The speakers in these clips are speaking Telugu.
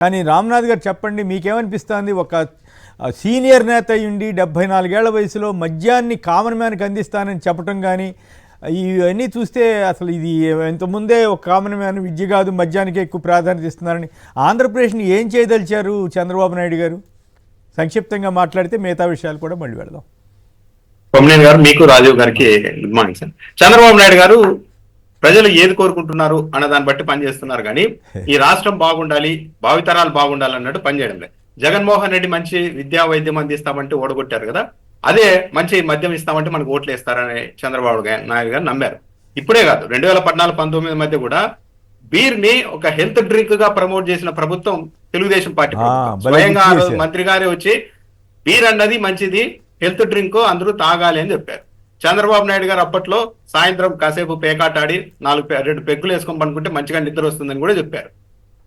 కానీ రామ్నాథ్ గారు చెప్పండి, మీకేమనిపిస్తుంది? ఒక సీనియర్ నేత అయ్యుండి 74 ఏళ్ల వయసులో మద్యాన్ని కామన్ మ్యాన్కి అందిస్తానని చెప్పటం కానీ ఇవన్నీ చూస్తే అసలు ఇది ఇంతకుముందే ఒక కామన్ మ్యాన్ విద్య కాదు మద్యానికి ఎక్కువ ప్రాధాన్యత ఇస్తున్నారని ఆంధ్రప్రదేశ్ని ఏం చేయదలిచారు చంద్రబాబు నాయుడు గారు? సంక్షిప్తంగా మాట్లాడితే మిగతా విషయాలు కూడా మళ్ళీ వెళదాం. కొమ్మినేని గారు, మీకు రాజీవ్ గారికి good morning sir. Chandrababu Naidu గారు ప్రజలు ఏది కోరుకుంటున్నారు అన్న దాన్ని బట్టి పనిచేస్తున్నారు కానీ ఈ రాష్ట్రం బాగుండాలి, భావితరాలు బాగుండాలి అన్నట్టు పనిచేయడం లేదు. జగన్మోహన్ రెడ్డి మంచి విద్యా వైద్యం అందిస్తామంటే ఓడగొట్టారు కదా, అదే మంచి మద్యం ఇస్తామంటే మనకు ఓట్లు వేస్తారని చంద్రబాబు నాయుడు గారు నమ్మారు. ఇప్పుడే కాదు, 2014-19 మధ్య కూడా బీర్ ని ఒక హెల్త్ డ్రింక్ గా ప్రమోట్ చేసిన ప్రభుత్వం తెలుగుదేశం పార్టీ. స్వయంగా మంత్రి గారే వచ్చి బీర్ అన్నది మంచిది, హెల్త్ డ్రింక్ అందరూ తాగాలి అని చెప్పారు. చంద్రబాబు నాయుడు గారు అప్పట్లో సాయంత్రం కాసేపు పేకాటాడి 2 పెగ్గులు వేసుకొని పనుకుంటే మంచిగా నిద్ర వస్తుందని కూడా చెప్పారు.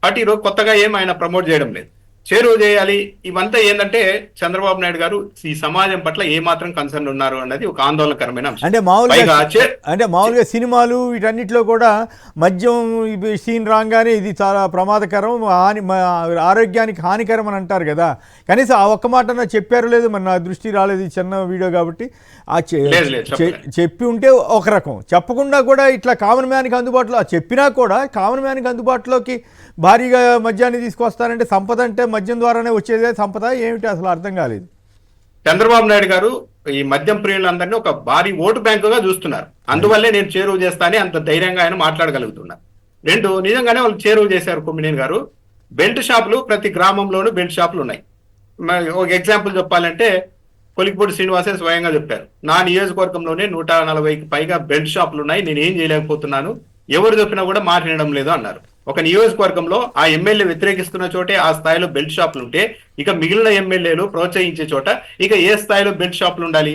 బట్ ఈరోజు కొత్తగా ఏం ఆయన ప్రమోట్ చేయడం లేదు. చేరువ చేయాలి, ఇవంతా ఏంటంటే చంద్రబాబు నాయుడు గారు ఈ సమాజం పట్ల ఏ మాత్రం కన్సర్న్ ఉన్నారు అన్నది ఒక ఆందోళనకరమైన అంశం. అంటే మామూలుగా సినిమాలు వీటన్నిటిలో కూడా మద్యం సీన్ రాగానే ఇది చాలా ప్రమాదకరం, ఆరోగ్యానికి హానికరం అని అంటారు కదా. కనీసం ఆ ఒక్క మాట చెప్పారు లేదు, మరి నా దృష్టి రాలేదు, చిన్న వీడియో కాబట్టి. చెప్పి ఉంటే ఒక రకం, చెప్పకుండా కూడా ఇట్లా కామన్ మ్యాన్కి అందుబాటులో చెప్పినా కూడా కామన్ మ్యాన్కి అందుబాటులోకి భారీగా మద్యాన్ని తీసుకొస్తారంటే సంపద అంటే మద్యం ద్వారానే వచ్చేదే సంపద ఏమిటి అసలు అర్థం కాలేదు. చంద్రబాబు నాయుడు గారు ఈ మద్యం ప్రియులందరినీ ఒక భారీ ఓటు బ్యాంకుగా చూస్తున్నారు. అందువల్లే నేను చేరువ చేస్తానే అంత ధైర్యంగా ఆయన మాట్లాడగలుగుతున్నారు. 2, నిజంగానే వాళ్ళు చేరువ చేశారు. కొమ్మినేని గారు, బెల్ట్ షాపులు ప్రతి గ్రామంలోనూ బెల్ట్ షాపులు ఉన్నాయి. ఒక ఎగ్జాంపుల్ చెప్పాలంటే కొలిక్పూడి శ్రీనివాసే స్వయంగా చెప్పారు, నా నియోజకవర్గంలోనే 140కి పైగా బెల్ట్ షాపులు ఉన్నాయి, నేను ఏం చేయలేకపోతున్నాను, ఎవరు చెప్పినా కూడా మాట్లాడడం లేదు అన్నారు. ఒక నియోజకవర్గంలో ఆ ఎమ్మెల్యే వ్యతిరేకిస్తున్న చోటే ఆ స్థాయిలో బెల్ట్ షాపులు ఉంటే ఇక మిగిలిన ఎమ్మెల్యేలు ప్రోత్సహించే చోట ఇక ఏ స్థాయిలో బెల్ట్ షాపులు ఉండాలి?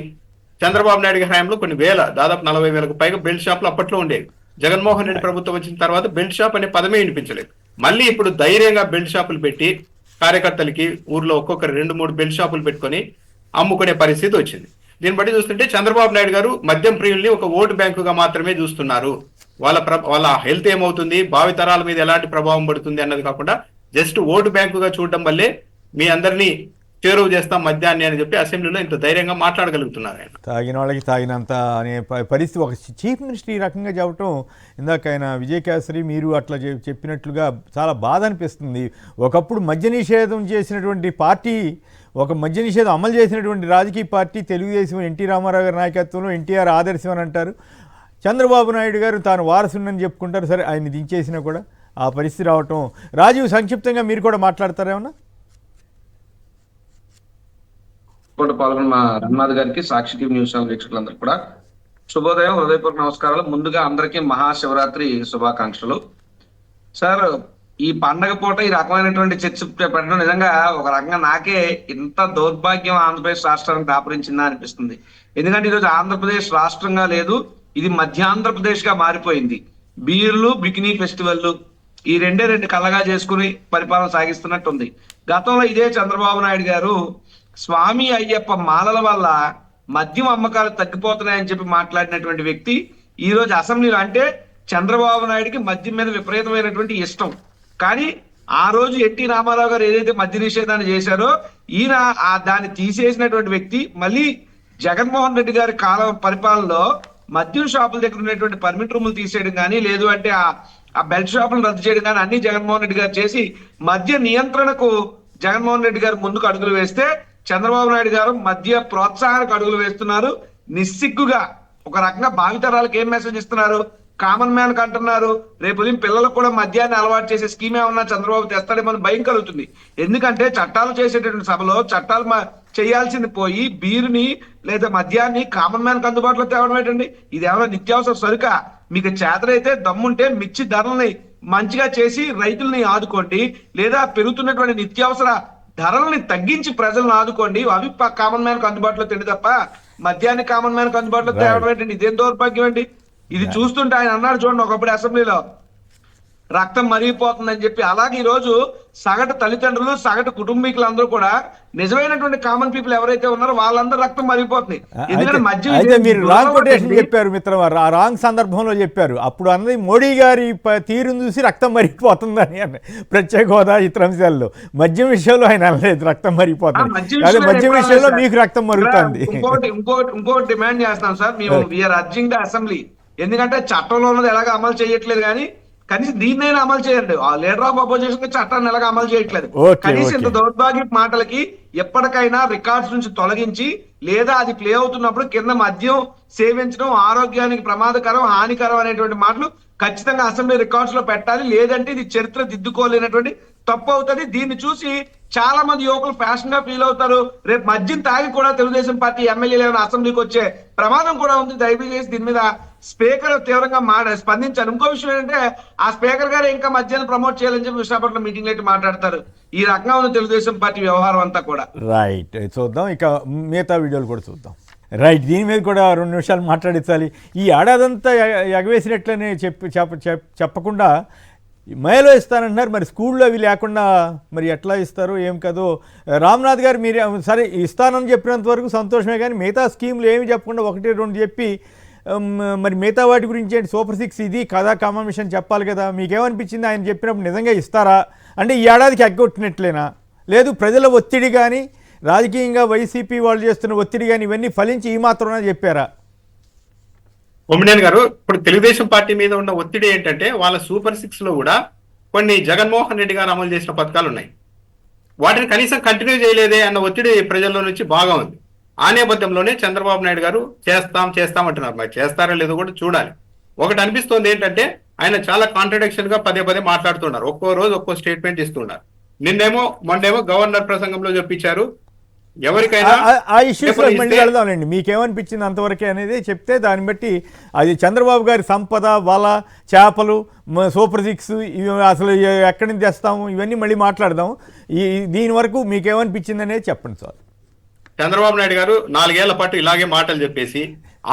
చంద్రబాబు నాయుడు హయాంలో కొన్ని వేల, దాదాపు 40,000కు పైగా బెల్ట్ షాపులు అప్పట్లో ఉండేవి. జగన్మోహన్ రెడ్డి ప్రభుత్వం వచ్చిన తర్వాత బెల్ట్ షాప్ అనే పదమే వినిపించలేదు. మళ్ళీ ఇప్పుడు ధైర్యంగా బెల్ట్ షాపులు పెట్టి కార్యకర్తలకి ఊర్లో ఒక్కొక్కరు 2-3 బెల్ట్ షాపులు పెట్టుకొని అమ్ముకునే పరిస్థితి వచ్చింది. దీన్ని బట్టి చూస్తుంటే చంద్రబాబు నాయుడు గారు మద్యం ప్రియుల్ని ఒక ఓటు బ్యాంకుగా మాత్రమే చూస్తున్నారు. వాళ్ళ హెల్త్ ఏమవుతుంది, భావితరాల మీద ఎలాంటి ప్రభావం పడుతుంది అన్నది కాకుండా జస్ట్ ఓటు బ్యాంకుగా చూడడం వల్లే మీ అందరినీ చేరువ చేస్తాం మద్యాన్ని అని చెప్పి అసెంబ్లీలో ఇంత ధైర్యంగా మాట్లాడగలుగుతున్నారు. ఆయన తాగిన వాళ్ళకి తాగినంత అనే పరిస్థితి. ఒక చీఫ్ మినిస్టర్ ఈ రకంగా చెప్పడం, ఇందాక ఆయన విజయకేసరి మీరు అట్లా చెప్పినట్లుగా చాలా బాధ అనిపిస్తుంది. ఒకప్పుడు మద్య నిషేధం చేసినటువంటి పార్టీ, ఒక మద్య నిషేధం అమలు చేసినటువంటి రాజకీయ పార్టీ తెలుగుదేశం, ఎన్టీ రామారావు గారి నాయకత్వంలో ఎన్టీఆర్ ఆదర్శం అని అంటారు. చంద్రబాబు నాయుడు గారు తాను వారసుని చెప్పుకుంటారు. సరే, ఆయన దించేసినా కూడా ఆ పరిస్థితి రావటం. రాజీవ్, సంక్షిప్తంగా మీరు కూడా మాట్లాడతారేమన్నా? పాల్గొన్న రఘునాథ్ గారికి, సాక్షి టీవీ న్యూస్ ఛానల్ వీక్షకులందరూ కూడా శుభోదయం, హృదయపూర్వక నమస్కారాలు. ముందుగా అందరికీ మహాశివరాత్రి శుభాకాంక్షలు. సార్, ఈ పండగ పూట ఈ రకమైనటువంటి చర్చ పెట్టడం నిజంగా ఒక రకంగా నాకే ఇంత దౌర్భాగ్యం ఆంధ్రప్రదేశ్ రాష్ట్రానికి దాపరించిందా అనిపిస్తుంది. ఎందుకంటే ఈరోజు ఆంధ్రప్రదేశ్ రాష్ట్రంగా లేదు, ఇది మధ్యాంధ్రప్రదేశ్ గా మారిపోయింది. బీర్లు, బికినీ ఫెస్టివల్లు ఈ రెండు కళ్ళగా చేసుకుని పరిపాలన సాగిస్తున్నట్టుంది. గతంలో ఇదే చంద్రబాబు నాయుడు గారు స్వామి అయ్యప్ప మాలల వల్ల మద్యం అమ్మకాలు తగ్గిపోతున్నాయని చెప్పి మాట్లాడినటువంటి వ్యక్తి ఈ రోజు అసెంబ్లీలో, అంటే చంద్రబాబు నాయుడికి మద్యం మీద విపరీతమైనటువంటి ఇష్టం. కానీ ఆ రోజు ఎన్టీ రామారావు గారు ఏదైతే మద్య నిషేధాన్ని చేశారో ఈయన దాన్ని తీసేసినటువంటి వ్యక్తి. మళ్ళీ జగన్మోహన్ రెడ్డి గారి కాలం పరిపాలనలో మద్యం షాపుల దగ్గర ఉన్నటువంటి పర్మిట్ రూములు తీసేయడం కానీ, లేదు అంటే ఆ బెల్ట్ షాపులను రద్దు చేయడం కానీ అన్ని జగన్మోహన్ రెడ్డి గారు చేసి మద్య నియంత్రణకు జగన్మోహన్ రెడ్డి గారు ముందుకు అడుగులు వేస్తే చంద్రబాబు నాయుడు గారు మద్య ప్రోత్సాహానికి అడుగులు వేస్తున్నారు. నిస్సిగ్గుగా ఒక రకంగా భావితరాలకు ఏం మెసేజ్ ఇస్తున్నారు? కామన్ మ్యాన్ కి అంటున్నారు, రేపు ఉదయం పిల్లలకు కూడా మద్యాన్ని అలవాటు చేసే స్కీమ్ ఏమన్నా చంద్రబాబు తెస్తాడేమో భయం కలుగుతుంది. ఎందుకంటే చట్టాలు చేసేటటువంటి సభలో చట్టాలు చేయాల్సింది పోయి బీరుని లేదా మద్యాన్ని కామన్ మ్యాన్ కి అందుబాటులో తేవడం ఏంటండి? ఇది ఏమైనా నిత్యావసర సరుక? మీకు చేతనైతే దమ్ముంటే మిర్చి ధరల్ని మంచిగా చేసి రైతుల్ని ఆదుకోండి, లేదా పెరుగుతున్నటువంటి నిత్యావసర ధరల్ని తగ్గించి ప్రజలను ఆదుకోండి. అవి కామన్ మ్యాన్ కు అందుబాటులో తిండి తప్ప మద్యాన్ని కామన్ మ్యాన్ కు అందుబాటులో తేవడం ఏంటండి? ఇదేం దౌర్భాగ్యం అండి? ఇది చూస్తుంటే ఆయన అన్నాడు చూడండి ఒకప్పుడు అసెంబ్లీలో, రక్తం మరిగిపోతుందని చెప్పి. అలాగే ఈ రోజు సగటు తల్లిదండ్రులు, సగటు కుటుంబీకులందరూ కూడా నిజమైనటువంటి కామన్ పీపుల్ ఎవరైతే ఉన్నారో వాళ్ళందరూ రక్తం మరిగిపోతుంది. ఎందుకంటే మధ్య అయితే మీరు రాంగ్ కొటేషన్ చెప్పారు మిత్రం, రాంగ్ సందర్భంలో చెప్పారు. అప్పుడు అన్నది మోడీ గారి తీరును చూసి రక్తం మరిగిపోతుందని ప్రత్యేక హోదా ఇతర అంశాల్లో. మద్యం విషయంలో ఆయన అనలేదు రక్తం మరిగిపోతుంది, అదే మద్యం విషయంలో మీకు రక్తం మరుగుతుంది. ఇంకోటి డిమాండ్ చేస్తాం సార్, మేము వీఆర్ అర్జింగ్ ద అసెంబ్లీ. ఎందుకంటే చట్టంలో ఉన్నది ఎలాగ అమలు చేయట్లేదు, కానీ కనీసం దీన్నైనా అమలు చేయండి. ఆ లీడర్ ఆఫ్ అపోజిషన్ చట్టాన్ని ఎలాగ అమలు చేయట్లేదు. కనీసం ఇంత దౌర్భాగ్య మాటలకి ఎప్పటికైనా రికార్డ్స్ నుంచి తొలగించి, లేదా అది ప్లే అవుతున్నప్పుడు కింద మద్యం సేవించడం ఆరోగ్యానికి ప్రమాదకరం, హానికరం అనేటువంటి మాటలు ఖచ్చితంగా అసెంబ్లీ రికార్డ్స్ లో పెట్టాలి. లేదంటే ఇది చరిత్ర దిద్దుకోలేనటువంటి తప్పు అవుతుంది. దీన్ని చూసి చాలా మంది యువకులు ఫ్యాషన్ గా ఫీల్ అవుతారు. రేపు మద్యం తాగి కూడా తెలుగుదేశం పార్టీ ఎమ్మెల్యేలు ఏమైనా అసెంబ్లీకి వచ్చే ప్రమాదం కూడా ఉంది. దయచేసి దీని మీద స్పీకర్ తీవ్రంగా స్పందించారు. ఇంకో విషయం ఏంటంటే, ఆ స్పీకర్ గారు ఇంకా మద్యాన్ని ప్రమోట్ చేయాలని చెప్పి విశాఖపట్నం మీటింగ్ అయితే మాట్లాడతారు. ఈ రకంగా ఉంది తెలుగుదేశం పార్టీ వ్యవహారం అంతా కూడా. రైట్, చూద్దాం. ఇక మిగతా వీడియోలు కూడా చూద్దాం. రైట్, దీని మీద కూడా 2 నిమిషాలు మాట్లాడించాలి. ఈ ఏడాదంతా ఎగవేసినట్లనే చెప్పకుండా మేలో ఇస్తానంటున్నారు. మరి స్కూల్లో అవి లేకుండా మరి ఎట్లా ఇస్తారు ఏం కదో. రామ్నాథ్ గారు మీరు సరే ఇస్తానని చెప్పినంత వరకు సంతోషమే, కానీ మిగతా స్కీమ్లు ఏమి చెప్పకుండా 1-2 చెప్పి మరి మిగతా వాటి గురించి ఏంటి, సూపర్ 6 ఇది కథా కమామిషన్ చెప్పాలి కదా. మీకేమనిపించింది ఆయన చెప్పినప్పుడు? నిజంగా ఇస్తారా అంటే ఈ ఏడాదికి ఎగ్గొట్టినట్లేనా, లేదు ప్రజల ఒత్తిడి కానీ రాజకీయంగా వైసీపీ వాళ్ళు చేస్తున్న ఒత్తిడి కానీ ఇవన్నీ ఫలించి ఈ మాత్రమే చెప్పారా? కొమ్మినేని గారు, ఇప్పుడు తెలుగుదేశం పార్టీ మీద ఉన్న ఒత్తిడి ఏంటంటే, వాళ్ళ సూపర్ 6 లో కూడా కొన్ని జగన్మోహన్ రెడ్డి గారు అమలు చేసిన పథకాలు ఉన్నాయి, వాటిని కనీసం కంటిన్యూ చేయలేదే అన్న ఒత్తిడి ప్రజల్లో నుంచి బాగా ఉంది. ఆ నేపథ్యంలోనే చంద్రబాబు నాయుడు గారు చేస్తాం అంటున్నారు. మరి చేస్తారో లేదో కూడా చూడాలి. ఒకటి అనిపిస్తోంది ఏంటంటే, ఆయన చాలా కాంట్రడిక్షన్ గా పదే మాట్లాడుతున్నారు. ఒక్కో రోజు ఒక్కో స్టేట్మెంట్ ఇస్తున్నారు. మొన్నేమో గవర్నర్ ప్రసంగంలో చెప్పించారు, ఎవరికైనా ఆ ఇష్యూస్ మళ్ళీ వెళ్దాంలేండి. మీకేమనిపించింది అంతవరకే అనేది చెప్తే దాన్ని బట్టి అది చంద్రబాబు గారి సంపద, వల, చేపలు, సూపర్ 6 ఇవి అసలు ఎక్కడి నుంచి తెస్తాము ఇవన్నీ మళ్ళీ మాట్లాడదాం. దీని వరకు మీకేమనిపించింది అనేది చెప్పండి సార్. చంద్రబాబు నాయుడు గారు 4 ఏళ్ల పాటు ఇలాగే మాటలు చెప్పేసి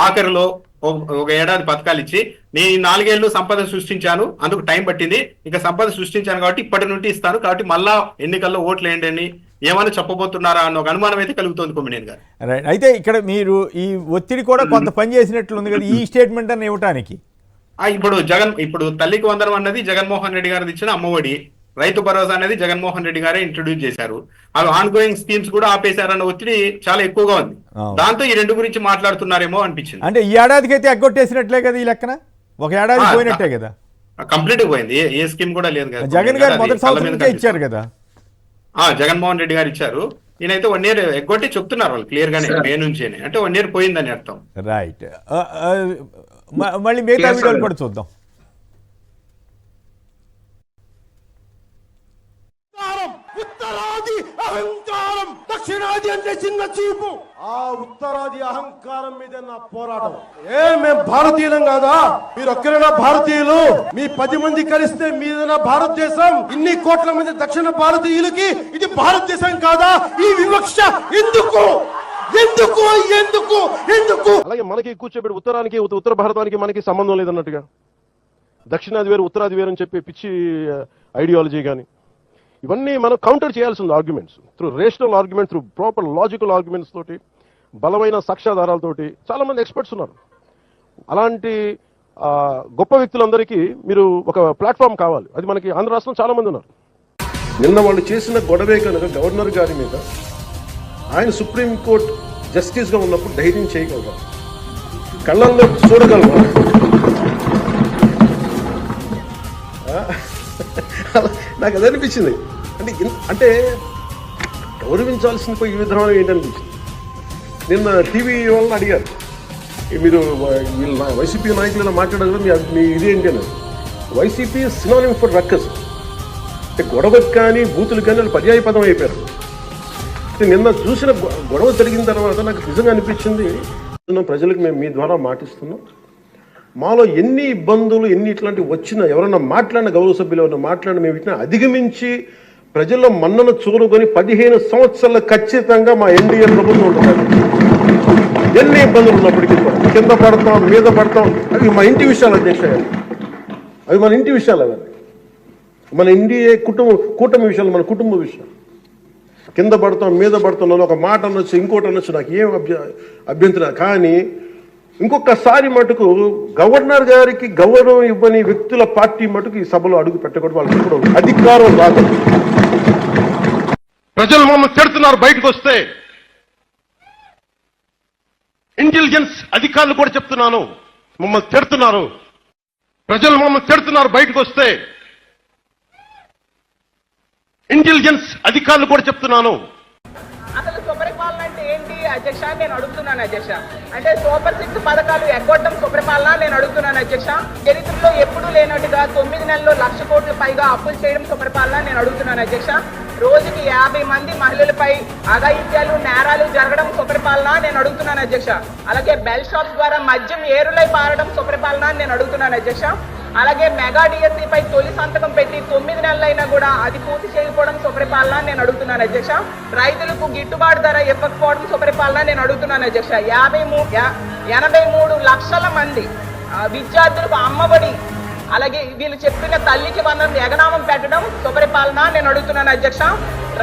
ఆఖరిలో ఒక ఏడాది పథకాలు ఇచ్చి, నేను ఈ 4 ఏళ్ళు సంపద సృష్టించాను, అందుకు టైం పట్టింది, ఇక సంపద సృష్టించాను కాబట్టి ఇప్పటి నుండి ఇస్తాను, కాబట్టి మళ్ళా ఎన్నికల్లో ఓట్లు వేయండి అని ఏమైనా చెప్పబోతున్నారా అన్న ఒక అనుమానం అయితే కలుగుతోంది కొమ్మినేని గారు. రైట్, అయితే ఇక్కడ మీరు ఈ ఒత్తిడి కూడా కొంత పని చేసినట్లు ఉంది కదా ఈ స్టేట్మెంట్ అని ఇవ్వటానికి. ఇప్పుడు తల్లికి వందనం అన్నది జగన్మోహన్ రెడ్డి గారిది ఇచ్చిన అమ్మఒడి, రైతు భరోసా అనేది జగన్మోహన్ రెడ్డి గారే ఇంట్రొడ్యూస్ చేశారు. అవి ఆన్ గోయింగ్ స్కీమ్స్ కూడా ఆపేశారన్న ఒత్తిడి చాలా ఎక్కువగా ఉంది. దాంతో ఈ 2 గురించి మాట్లాడుతున్నారేమో అనిపించింది. అంటే ఈ ఏడాదికి అయితే ఎగ్గొట్టేసినట్లే కదా ఈ లెక్కన, ఒక ఏడాది పోయినట్టే కదా, కంప్లీట్ పోయింది. ఏ స్కీమ్ కూడా లేదు కదా. జగన్ గారు మొదటి సంవత్సరం ఇచ్చారు కదా. జగన్మోహన్ రెడ్డి గారు ఇచ్చారు. ఈయనైతే 1 year ఎగ్గొట్టి చెప్తున్నారు వాళ్ళు క్లియర్ గానే, మే నుంచి అంటే 1 year పోయిందని అర్థం. రైట్, మళ్ళీ మిగతా వీడియోలు కూడా చూద్దాం. ఉత్తరాది అహంకారం, దక్షిణాది అంటే చిన్న చూపు. ఆ ఉత్తరాది అహంకారం మీద నా పోరాటం. మేము భారతీయులం కాదా? మీరు ఒక్కరైనా భారతీయులు? మీ 10 మంది కలిస్తే మీదైనా భారతదేశం. ఇన్ని కోట్ల మంది దక్షిణ భారతీయులకి ఇది భారతదేశం కాదా? ఈ వివక్ష ఎందుకు? ఎందుకు ఎందుకు ఎందుకు? అలాగే మనకి కూర్చోబెట్టి ఉత్తరానికి ఉత్తర భారతానికి మనకి సంబంధం లేదన్నట్టుగా, దక్షిణాది వేరు ఉత్తరాది వేరు అని చెప్పి పిచ్చి ఐడియాలజీ కానీ ఇవన్నీ మనం కౌంటర్ చేయాల్సి ఉంది. Arguments through rational argument, through proper logical arguments తోటి, బలమైన సాక్ష్యాధారాలతోటి. చాలా మంది ఎక్స్పర్ట్స్ ఉన్నారు. అలాంటి గొప్ప వ్యక్తులందరికీ మీరు ఒక ప్లాట్ఫామ్ కావాలి. అది మనకి ఆంధ్ర రాష్ట్రం చాలా మంది ఉన్నారు. నిన్న వాళ్ళు చేసిన గొడవే కనుక గవర్నర్ గారి మీద ఆయన సుప్రీంకోర్టు జస్టిస్గా ఉన్నప్పుడు ధైర్యం చేయగలరు, కళ్ళల్లో చూడగలరు. నాకు అది అనిపించింది. అంటే గౌరవించాల్సిన ఈ విధానం ఏంటనిపించింది. నిన్న టీవీ వాళ్ళని అడిగారు, మీరు వీళ్ళ వైసీపీ నాయకులు ఇలా మాట్లాడారు, మీ ఇదేంటి అని. YCP synonym for ruckus. అంటే గొడవకు కానీ బూతులు కానీ వాళ్ళు పర్యాయ పదం అయిపోయారు. నిన్న చూసిన గొడవ జరిగిన తర్వాత నాకు నిజంగా అనిపించింది, ప్రజలకు మేము మీ ద్వారా మాటిస్తున్నాం, మాలో ఎన్ని ఇబ్బందులు ఎన్ని ఇట్లాంటివి వచ్చినా, ఎవరైనా మాట్లాడిన గౌరవ సభ్యులు ఎవరైనా మాట్లాడిన మేము వీటిని అధిగమించి ప్రజల్లో మన్నను చూరుకొని 15 సంవత్సరాలు ఖచ్చితంగా మా ఎన్డీఏ ప్రభుత్వం ఉంటుంది. ఎన్ని ఇబ్బందులు ఉన్నప్పటికీ కింద పడతాం, మీద పడతాం, అవి మా ఇంటి విషయాలు అధ్యక్ష, అవి మన ఇంటి విషయాలు. అవన్నీ మన ఎన్డీఏ కూటమి విషయాలు, మన కుటుంబ విషయాలు. కింద పడతాం మీద పడతాం ఒక మాట అనొచ్చు, ఇంకోటి అనొచ్చు, నాకు ఏం అభ్యంతరం. కానీ ఇంకొకసారి మటుకు గవర్నర్ గారికి గౌరవం ఇవ్వని వ్యక్తుల పార్టీ మటుకు ఈ సభలో అడుగు పెట్టకూడదు. వాళ్ళకి కూడా అధికారం రాదు. ప్రజలు మమ్మల్ని తిడుతున్నారు బయటకు వస్తే. ఇంటెలిజెన్స్ అధికారులు కూడా చెప్తున్నాను, మమ్మల్ని తిడుతున్నారు. ప్రజలు మమ్మల్ని తిడుతున్నారు బయటకు వస్తే. ఇంటెలిజెన్స్ అధికారులు కూడా చెప్తున్నాను. అసలు సుపరిపాలన అంటే ఏంటి అధ్యక్ష నేను అడుగుతున్నాను అధ్యక్ష. అంటే సూపర్ 6 పథకాలు ఎగ్గొట్టడం సుపరిపాలన నేను అడుగుతున్నాను అధ్యక్ష. చరిత్రలో ఎప్పుడూ లేనట్టుగా 9 నెలల్లో 1,00,000 కోట్ల పైగా అప్పులు చేయడం సుపరిపాలన నేను అడుగుతున్నాను అధ్యక్ష. రోజుకి 50 మంది మహిళలపై అఘాయిత్యాలు నేరాలు జరగడం సుపరిపాలన నేను అడుగుతున్నాను అధ్యక్ష. అలాగే బెల్ షాప్స్ ద్వారా మద్యం ఏరులై పారడం సుపరిపాలన నేను అడుగుతున్నాను అధ్యక్ష. అలాగే మెగా డిఎస్సీపై తొలి సంతకం పెట్టి 9 నెలలైనా కూడా అది పూర్తి చేయకపోవడం సుపరిపాలన నేను అడుగుతున్నాను అధ్యక్ష. రైతులకు గిట్టుబాటు ధర ఇవ్వకపోవడం సుపరిపాలన నేను అడుగుతున్నాను అధ్యక్ష. 83 లక్షల మంది విద్యార్థులకు అమ్మఒడి, అలాగే వీళ్ళు చెప్పిన తల్లికి వందనం ఎగనామం పెట్టడం సుపరిపాలన నేను అడుగుతున్నాను అధ్యక్ష.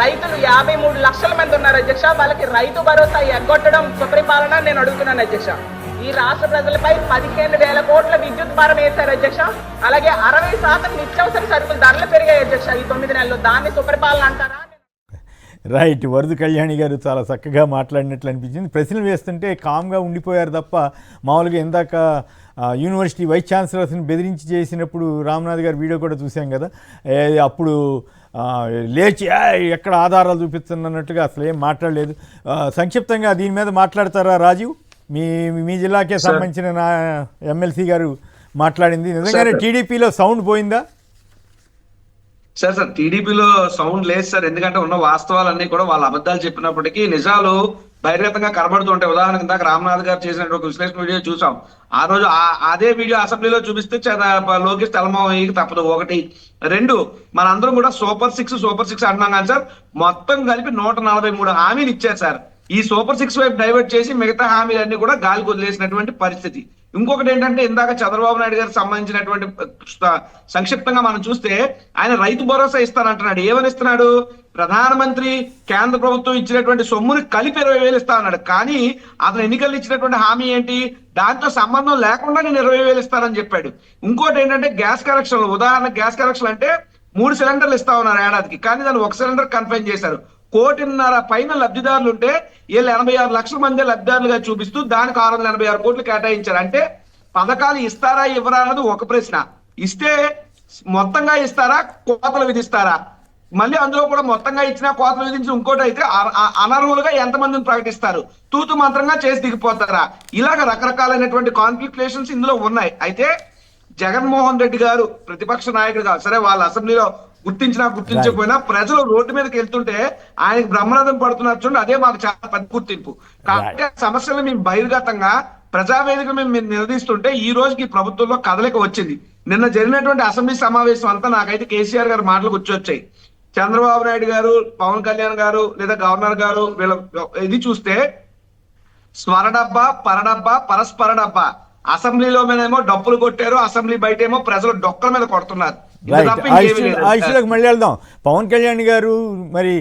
రైతులు 53 లక్షల మంది ఉన్నారు అధ్యక్ష, వాళ్ళకి రైతు భరోసా ఎగ్గొట్టడం సుపరిపాలన నేను అడుగుతున్నాను అధ్యక్ష. ఈ రాష్ట్ర ప్రజలపై 15,000 కోట్ల విద్యుత్ భారం వేశారు అధ్యక్ష. అలాగే 60% నిత్యావసర సరుకుల ధరలు పెరిగాయి అధ్యక్ష ఈ 9 నెలల్లో. దాన్ని సుపరిపాలన అంటారా? రైట్. వరద కళ్యాణి గారు చాలా చక్కగా మాట్లాడినట్లు అనిపించింది. ప్రశ్నలు వేస్తుంటే కామ్గా ఉండిపోయారు తప్ప, మామూలుగా ఇందాక యూనివర్సిటీ వైస్ ఛాన్సలర్స్ని బెదిరించి చేసినప్పుడు రామ్నాథ్ గారు వీడియో కూడా చూసాం కదా, అప్పుడు లేచి ఎక్కడ ఆధారాలు చూపిస్తున్నట్టుగా అసలు ఏం మాట్లాడలేదు. సంక్షిప్తంగా దీని మీద మాట్లాడతారా రాజీవ్? మీ జిల్లాకే సంబంధించిన నా ఎమ్మెల్సీ గారు మాట్లాడింది నిజంగానే టీడీపీలో సౌండ్ పోయిందా? సార్ టీడీపీలో సౌండ్ లేదు సార్. ఎందుకంటే ఉన్న వాస్తవాలన్నీ కూడా వాళ్ళ అబద్ధాలు చెప్పినప్పటికీ నిజాలు బహిర్గతంగా కనబడుతుంటాయి. ఉదాహరణకు ఇందాక రామ్నాథ్ గారు చేసిన ఒక విశ్లేషణ వీడియో చూసాం. ఆ రోజు అదే వీడియో అసెంబ్లీలో చూపిస్తే లోకేష్ తెలమయ్యకి తప్పదు. 1, 2 మనందరం కూడా సూపర్ 6 అంటున్నాం కానీ సార్ మొత్తం కలిపి 143 హామీలు ఇచ్చారు సార్. ఈ సూపర్ 6 వైపు డైవర్ట్ చేసి మిగతా హామీలన్నీ కూడా గాలికి వదిలేసినటువంటి పరిస్థితి. ఇంకొకటి ఏంటంటే ఇందాక చంద్రబాబు నాయుడు గారికి సంబంధించినటువంటి సంక్షిప్తంగా మనం చూస్తే ఆయన రైతు భరోసా ఇస్తానంటున్నాడు. ఏమని ఇస్తున్నాడు? ప్రధానమంత్రి కేంద్ర ప్రభుత్వం ఇచ్చినటువంటి సొమ్ముని కలిపి 20,000 ఇస్తా అన్నాడు. కానీ అతను ఎన్నికల్లో ఇచ్చినటువంటి హామీ ఏంటి? దాంతో సంబంధం లేకుండా నేను 20,000 ఇస్తానని చెప్పాడు. ఇంకోటి ఏంటంటే గ్యాస్ కనెక్షన్లు. ఉదాహరణ గ్యాస్ కనెక్షన్ అంటే 3 సిలిండర్లు ఇస్తా ఉన్నారు ఏడాదికి, కానీ దాన్ని 1 సిలిండర్ కన్ఫైన్ చేశారు. 1,50,00,000 పైన లబ్ధిదారులు ఉంటే వీళ్ళు 86 లక్షల మంది లబ్ధిదారులుగా చూపిస్తూ దానికి 686 కోట్లు కేటాయించారు. అంటే పథకాలు ఇస్తారా ఇవ్వరా అన్నది ఒక ప్రశ్న. ఇస్తే మొత్తంగా ఇస్తారా, కోతలు విధిస్తారా? మళ్ళీ అందులో కూడా మొత్తంగా ఇచ్చినా కోతలు విధించి ఇంకోటి అయితే అనర్హులుగా ఎంతమందిని ప్రకటిస్తారు? తూతు మంత్రంగా చేసి దిగిపోతారా? ఇలాగ రకరకాలైనటువంటి కాన్ఫ్లిక్టేషన్స్ ఇందులో ఉన్నాయి. అయితే జగన్మోహన్ రెడ్డి గారు ప్రతిపక్ష నాయకుడు కాదు, సరే వాళ్ళ అసెంబ్లీలో గుర్తించకపోయినా ప్రజలు రోడ్డు మీదకి వెళ్తుంటే ఆయనకి బ్రహ్మరథం పడుతున్నారు చూడండి, అదే మాకు చాలా పెద్ద గుర్తింపు. కాబట్టి సమస్యలు మేము బహిర్గతంగా ప్రజావేదిక మేము నిలదీస్తుంటే ఈ రోజుకి ప్రభుత్వంలో కదలిక వచ్చింది. నిన్న జరిగినటువంటి అసెంబ్లీ సమావేశం అంతా నాకైతే కేసీఆర్ గారు మాటలు వచ్చాయి. చంద్రబాబు నాయుడు గారు, పవన్ కళ్యాణ్ గారు లేదా గవర్నర్ గారు వీళ్ళ ఇది చూస్తే స్వరడబ్బా, పరడబ్బా, పరస్పర డబ్బా. అసెంబ్లీలో మీదేమో డప్పులు కొట్టారు, అసెంబ్లీ బయట ఏమో ప్రజలు డొక్కల మీద కొడుతున్నారు. ఆ ఇష్యూలకు మళ్ళీ వెళ్దాం. పవన్ కళ్యాణ్ గారు మరి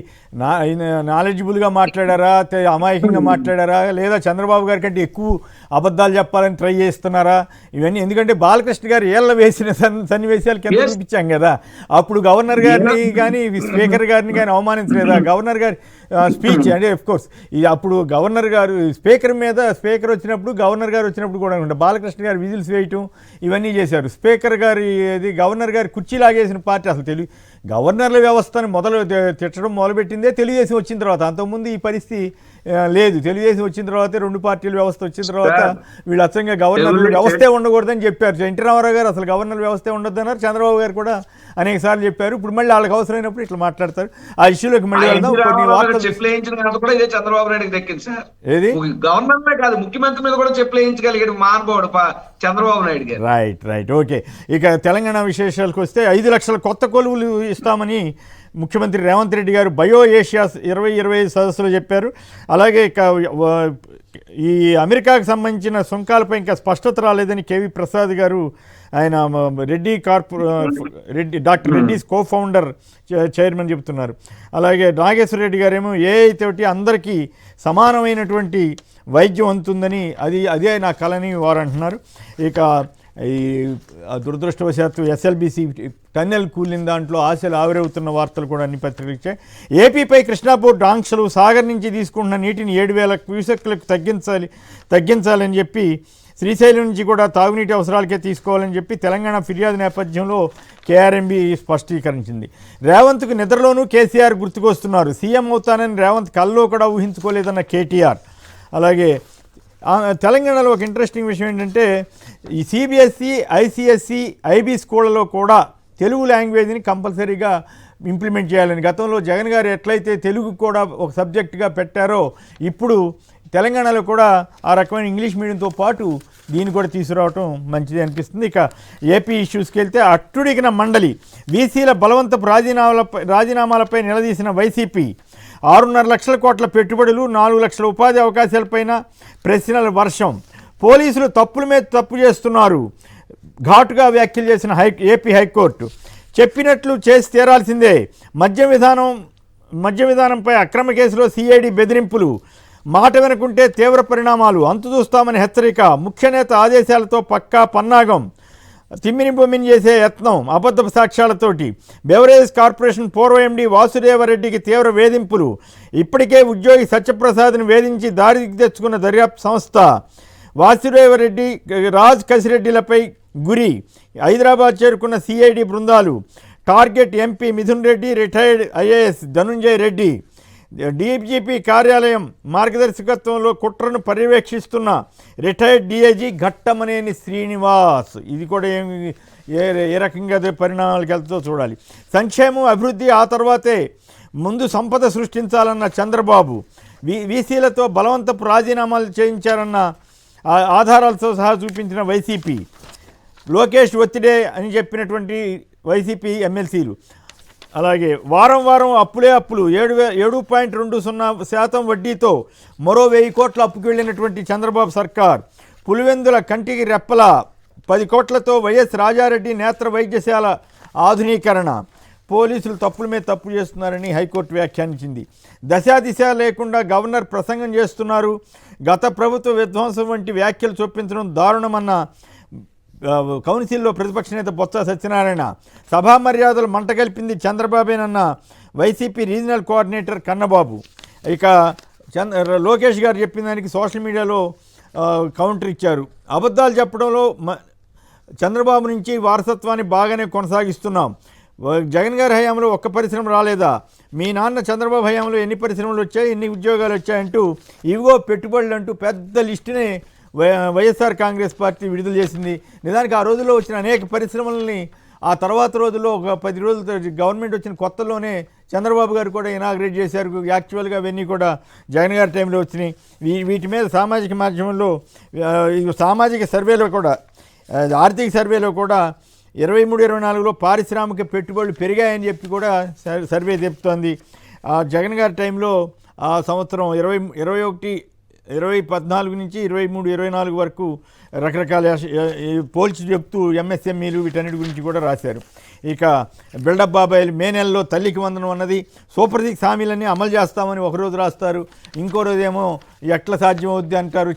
నాలెడ్జిబుల్గా మాట్లాడారా, అమాయకంగా మాట్లాడారా, లేదా చంద్రబాబు గారి కంటే ఎక్కువ అబద్ధాలు చెప్పాలని ట్రై చేస్తున్నారా? ఇవన్నీ ఎందుకంటే బాలకృష్ణ గారు ఏళ్ళ వేసిన సన్నివేశాలు కింద చూపించాం కదా. అప్పుడు గవర్నర్ గారిని కానీ స్పీకర్ గారిని కానీ అవమానించలేదా? గవర్నర్ గారి స్పీచ్ అంటే కోర్స్ ఇది అప్పుడు గవర్నర్ గారు స్పీకర్ వచ్చినప్పుడు గవర్నర్ గారు వచ్చినప్పుడు కూడా ఉంటాయి. బాలకృష్ణ గారు విజిల్స్ వేయటం ఇవన్నీ చేశారు. స్పీకర్ గారి గవర్నర్ గారి కుర్చీ లాగేసిన పార్టీ అసలు గవర్నర్ల వ్యవస్థను తిట్టడం మొదలుపెట్టిందే తెలుగుదేశం వచ్చిన తర్వాత. అంతకుముందు ఈ పరిస్థితి లేదు. తెలుగుదేశం వచ్చిన తర్వాత 2 పార్టీల వ్యవస్థ వచ్చిన తర్వాత వీళ్ళు అచ్చంగా గవర్నర్ల వ్యవస్థే ఉండకూడదని చెప్పారు. ఎన్టీ రామారావు గారు అసలు గవర్నర్ వ్యవస్థే ఉండొద్దన్నారు, చంద్రబాబు గారు కూడా అనేక సార్లు చెప్పారు. ఇప్పుడు మళ్ళీ వాళ్ళకి అవసరమైనప్పుడు ఇట్లా మాట్లాడతారు. ఆ ఇష్యూలోకి మళ్ళీ వెళ్దాం. చంద్రబాబు నాయుడుకి దక్కింది సార్. ఏది గవర్నర్ కాదు, ముఖ్యమంత్రి మీద కూడా చెప్పులేయించగలిగాడు మహానుభావుడు చంద్రబాబు నాయుడు గారు. Right okay. ఇక తెలంగాణ విశేషాలకు వస్తే 5 లక్షల కొత్త కొలువులు ఇస్తామని ముఖ్యమంత్రి రేవంత్ రెడ్డి గారు బయో ఏషియా 2025 సదస్సులో చెప్పారు. అలాగే ఇక ఈ అమెరికాకు సంబంధించిన సుంకాలపై ఇంకా స్పష్టత రాలేదని కేవీ ప్రసాద్ గారు, ఆయన doctor Reddy's co founder chairman చెబుతున్నారు. అలాగే నాగేశ్వర రెడ్డి గారేమో ఏఐ తోటి అందరికీ సమానమైనటువంటి వైద్యం అందుతుందని అదే నా కళని వారు అంటున్నారు. ఇక ఈ దురదృష్టవశాత్తు ఎస్ఎల్బిసి టన్నెల్ కూలిన దాంట్లో ఆశలు ఆవిరవుతున్న వార్తలు కూడా అన్ని పత్రికలు ఇచ్చాయి. ఏపీపై కృష్ణా బోర్డు ఆంక్షలు, సాగర్ నుంచి తీసుకుంటున్న నీటిని 7,000 క్యూసెక్లకు తగ్గించాలని చెప్పి, శ్రీశైలం నుంచి కూడా తాగునీటి అవసరాలకే తీసుకోవాలని చెప్పి తెలంగాణ ఫిర్యాదు నేపథ్యంలో కేఆర్ఎంబి స్పష్టీకరించింది. రేవంత్కు నిద్రలోనూ కేసీఆర్ గుర్తుకొస్తున్నారు. సీఎం అవుతానని రేవంత్ కల్లో కూడా ఊహించుకోలేదన్న కేటీఆర్. అలాగే తెలంగాణలో ఒక ఇంట్రెస్టింగ్ విషయం ఏంటంటే, ఈ సిబిఎస్ఈ, ఐసిఎస్ఈ, ఐబీ స్కూళ్ళలో కూడా తెలుగు లాంగ్వేజ్ని కంపల్సరీగా ఇంప్లిమెంట్ చేయాలని గతంలో జగన్ గారు ఎట్లయితే తెలుగు కూడా ఒక సబ్జెక్టుగా పెట్టారో, ఇప్పుడు తెలంగాణలో కూడా ఆ రకమైన ఇంగ్లీష్ మీడియంతో పాటు దీన్ని కూడా తీసుకురావటం మంచిది అనిపిస్తుంది. ఇక ఏపీ ఇష్యూస్కి వెళ్తే, అట్టుడిగిన మండలి, వీసీల బలవంతపు రాజీనామాలపై నిలదీసిన వైసీపీ, 6.5 లక్షల కోట్ల పెట్టుబడులు, 4 లక్షల ఉపాధి అవకాశాలపైన ప్రశ్నల వర్షం, పోలీసులు తప్పుల మీద తప్పు చేస్తున్నారు, ఘాటుగా వ్యాఖ్యలు చేసిన ఏపీ హైకోర్టు, చెప్పినట్లు చేసి తీరాల్సిందే, మద్య విధానంపై అక్రమ కేసులో సిఐడి బెదిరింపులు, మాట వినకుంటే తీవ్ర పరిణామాలు, అంతు చూస్తామని హెచ్చరిక, ముఖ్య నేత ఆదేశాలతో పక్కా పన్నాగం, తిమ్మిని బొమ్మిని చేసే యత్నం, అబద్ధపు సాక్ష్యాలతోటి, బెవరేజ్ కార్పొరేషన్ పూర్వ ఎండి వాసుదేవరెడ్డికి తీవ్ర వేధింపులు, ఇప్పటికే ఉద్యోగి సత్యప్రసాద్ని వేధించి దారికి తెచ్చుకున్న దర్యాప్తు సంస్థ, వాసుదేవరెడ్డి, రాజ్ కసిరెడ్డిలపై గురి, హైదరాబాద్ చేరుకున్న సిఐడి బృందాలు, target MP Mithun Reddy, retired IAS Dhanunjay Reddy, DGP కార్యాలయం మార్గదర్శకత్వంలో కుట్రను పర్యవేక్షిస్తున్న రిటైర్డ్ డీఐజీ ఘట్టమనేని శ్రీనివాస్. ఇది కూడా ఏ రకంగా పరిణామాలకు వెళ్తుందో చూడాలి. సంక్షేమం, అభివృద్ధి ఆ తర్వాతే, ముందు సంపద సృష్టించాలన్న చంద్రబాబు, వీసీలతో బలవంతపు రాజీనామాలు చేయించారన్న ఆధారాలతో సహా చూపించిన వైసీపీ, లోకేష్ ఒత్తిడే అని చెప్పినటువంటి వైసీపీ ఎమ్మెల్సీలు. అలాగే వారం అప్పులే అప్పులు, 7.20% వడ్డీతో మరో 1000 కోట్ల అప్పుకు వెళ్ళినటువంటి చంద్రబాబు సర్కార్, పులివెందుల కంటికి రెప్పల 10 కోట్లతో వైఎస్ రాజారెడ్డి నేత్ర వైద్యశాల ఆధునీకరణ, పోలీసులు తప్పుల మీద తప్పు చేస్తున్నారని హైకోర్టు వ్యాఖ్యానించింది. దశాదిశ లేకుండా గవర్నర్ ప్రసంగం చేస్తున్నారు, గత ప్రభుత్వ విధ్వంసం వంటి వ్యాఖ్యలు చొప్పించడం దారుణమన్న కౌన్సిల్లో ప్రతిపక్ష నేత బొత్స సత్యనారాయణ, సభా మర్యాదలు మంటగలిపింది చంద్రబాబేనన్న వైసీపీ రీజనల్ కోఆర్డినేటర్ కన్నబాబు. ఇక లోకేష్ గారు చెప్పిన దానికి సోషల్ మీడియాలో కౌంటర్ ఇచ్చారు. అబద్ధాలు చెప్పడంలో చంద్రబాబు నుంచి వారసత్వాన్ని బాగానే కొనసాగిస్తున్నాం, జగన్ గారి హయాంలో ఒక్క పరిశ్రమ రాలేదా, మీ నాన్న చంద్రబాబు హయాంలో ఎన్ని పరిశ్రమలు వచ్చాయి, ఎన్ని ఉద్యోగాలు వచ్చాయంటూ ఇవిగో పెట్టుబడులు అంటూ పెద్ద లిస్టునే వైఎస్ఆర్ కాంగ్రెస్ పార్టీ విడుదల చేసింది. నిజానికి ఆ రోజుల్లో వచ్చిన అనేక పరిశ్రమలని ఆ తర్వాత రోజుల్లో ఒక 10 రోజులతో గవర్నమెంట్ వచ్చిన కొత్తలోనే చంద్రబాబు గారు కూడా ఇనాగ్రేట్ చేశారు. యాక్చువల్గా అవన్నీ కూడా జగన్ గారి టైంలో వచ్చినాయి. వీటి మీద సామాజిక మాధ్యమంలో సామాజిక సర్వేలో కూడా, ఆర్థిక సర్వేలో కూడా 23-24లో పారిశ్రామిక పెట్టుబడులు పెరిగాయని చెప్పి కూడా సర్వే చెప్తోంది. జగన్ గారి టైంలో ఆ సంవత్సరం 2014 నుంచి 23-24 వరకు రకరకాల పోల్చి చెప్తూ ఎంఎస్ఎంఈలు వీటన్నిటి గురించి కూడా రాశారు. ఇక బిల్డప్ బాబాయిలు మే నెలలో తల్లికి వందనం అన్నది, సూపర్ 6 హామీలన్నీ అమలు చేస్తామని ఒకరోజు రాస్తారు, ఇంకో రోజేమో ఎట్లా సాధ్యమవుద్ది అంటారు.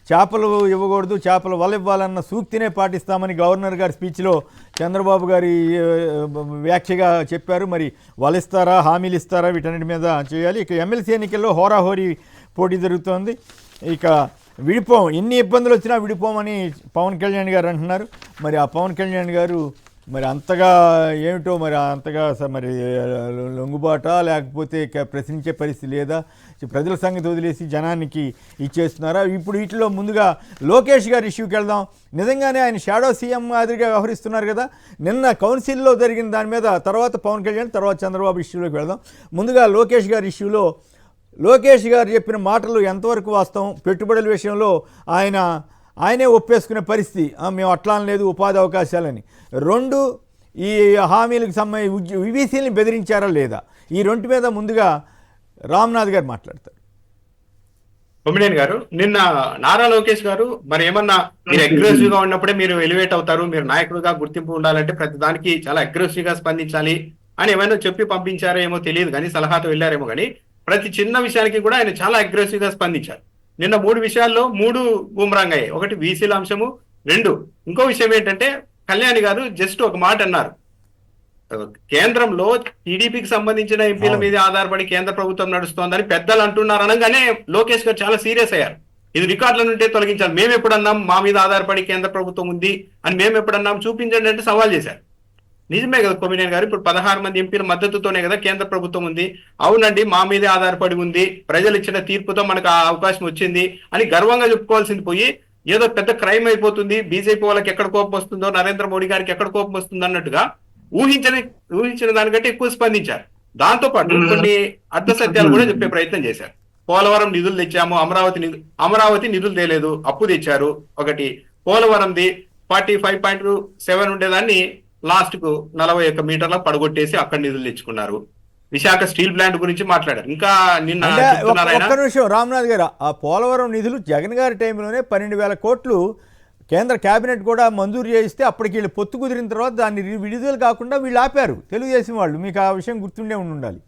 చేపలు ఇవ్వకూడదు, చేపల వల ఇవ్వాలన్న సూక్తినే పాటిస్తామని గవర్నర్ గారి స్పీచ్లో చంద్రబాబు గారి వ్యాఖ్యగా చెప్పారు. మరి వలిస్తారా, హామీలు ఇస్తారా, వీటన్నిటి మీద చేయాలి. ఇక ఎమ్మెల్సీ ఎన్నికల్లో హోరాహోరీ పోటీ జరుగుతోంది. ఇక విడిపోం, ఎన్ని ఇబ్బందులు వచ్చినా విడిపోమని పవన్ కళ్యాణ్ గారు అంటున్నారు. మరి ఆ పవన్ కళ్యాణ్ గారు మరి అంతగా ఏమిటో, మరి అంతగా మరి లొంగుబాట లేకపోతే ప్రశ్నించే పరిస్థితి లేదా, ప్రజల సంగతి వదిలేసి జనానికి ఇచ్చేస్తున్నారా? ఇప్పుడు వీటిలో ముందుగా లోకేష్ గారి ఇష్యూకి వెళ్దాం. నిజంగానే ఆయన షాడో సీఎం మాదిరిగా వ్యవహరిస్తున్నారు కదా. నిన్న కౌన్సిల్లో జరిగిన దాని మీద, తర్వాత పవన్ కళ్యాణ్, తర్వాత చంద్రబాబు ఇష్యూలోకి వెళ్దాం. ముందుగా లోకేష్ గారి ఇష్యూలో లోకేష్ గారు చెప్పిన మాటలు ఎంతవరకు వాస్తవం? పెట్టుబడుల విషయంలో ఆయనే ఒప్పేసుకునే పరిస్థితి, మేము అట్లా లేదు ఉపాధి అవకాశాలని. 2, ఈ హామీలకు సంబంధించి వివిసీని బెదిరించారా లేదా, ఈ 2 మీద ముందుగా రామ్నాథ్ గారు మాట్లాడతారు. కొమ్మినేని గారు, నిన్న నారా లోకేష్ గారు మరి ఏమన్నా మీరు అగ్రెసివ్ గా ఉన్నప్పుడే మీరు ఎలివేట్ అవుతారు, మీరు నాయకుడిగా గుర్తింపు ఉండాలంటే ప్రతి దానికి చాలా అగ్రెసివ్ గా స్పందించాలి అని ఏమైనా చెప్పి పంపించారో ఏమో తెలియదు కానీ, సలహాతో వెళ్ళారేమో కానీ ప్రతి చిన్న విషయానికి కూడా ఆయన చాలా అగ్రెసివ్ గా స్పందించారు. నిన్న 3 విషయాల్లో 3 బూమరాంగ్ అయ్యాయి. ఒకటి వీసీల అంశము, 2 ఇంకో విషయం ఏంటంటే కళ్యాణి గారు జస్ట్ ఒక మాట అన్నారు, కేంద్రంలో టీడీపీకి సంబంధించిన ఎంపీల మీద ఆధారపడి కేంద్ర ప్రభుత్వం నడుస్తోందని పెద్దలు అంటున్నారు అనగానే లోకేష్ గారు చాలా సీరియస్ అయ్యారు. ఇది రికార్డుల నుండే తొలగించాలి, మేము ఎప్పుడన్నాం మా మీద ఆధారపడి కేంద్ర ప్రభుత్వం ఉంది అని మేము ఎప్పుడన్నాం, చూపించండి అంటే సవాల్ చేశారు. నిజమే కదా కొమ్మినేని గారు, ఇప్పుడు 16 మంది ఎంపీల మద్దతుతోనే కదా కేంద్ర ప్రభుత్వం ఉంది. అవునండి, మా మీదే ఆధారపడి ఉంది, ప్రజలు ఇచ్చిన తీర్పుతో మనకు ఆ అవకాశం వచ్చింది అని గర్వంగా చెప్పుకోవాల్సింది పోయి ఏదో పెద్ద క్రైమ్ అయిపోతుంది, బీజేపీ వాళ్ళకి ఎక్కడ కోపం వస్తుందో, నరేంద్ర మోడీ గారికి ఎక్కడ కోపం వస్తుందో అన్నట్టుగా ఊహించిన దానికంటే ఎక్కువ స్పందించారు. దాంతో పాటు కొన్ని అర్థసత్యాలు కూడా చెప్పే ప్రయత్నం చేశారు. పోలవరం నిధులు తెచ్చాము, అమరావతి నిధులు తేలేదు, అప్పు తెచ్చారు. ఒకటి పోలవరంది 45.7 ఉండేదాన్ని లాస్ట్ కు 41 మీటర్ల పడగొట్టేసి అక్కడ నిధులు తెచ్చుకున్నారు. విశాఖ స్టీల్ ప్లాంట్ గురించి మాట్లాడారు. ఇంకా నిన్న ఒక్క నిమిషం రామ్నాథ్ గారు, ఆ పోలవరం నిధులు జగన్ గారి టైంలోనే 12,000 కోట్లు కేంద్ర కేబినెట్ కూడా మంజూరు చేయిస్తే అప్పటికి వీళ్ళు పొత్తు కుదిరిన తర్వాత దాన్ని విడుదల కాకుండా వీళ్ళు ఆపారు, తెలుగుదేశం వాళ్ళు. మీకు ఆ విషయం గుర్తుండే ఉండాలి.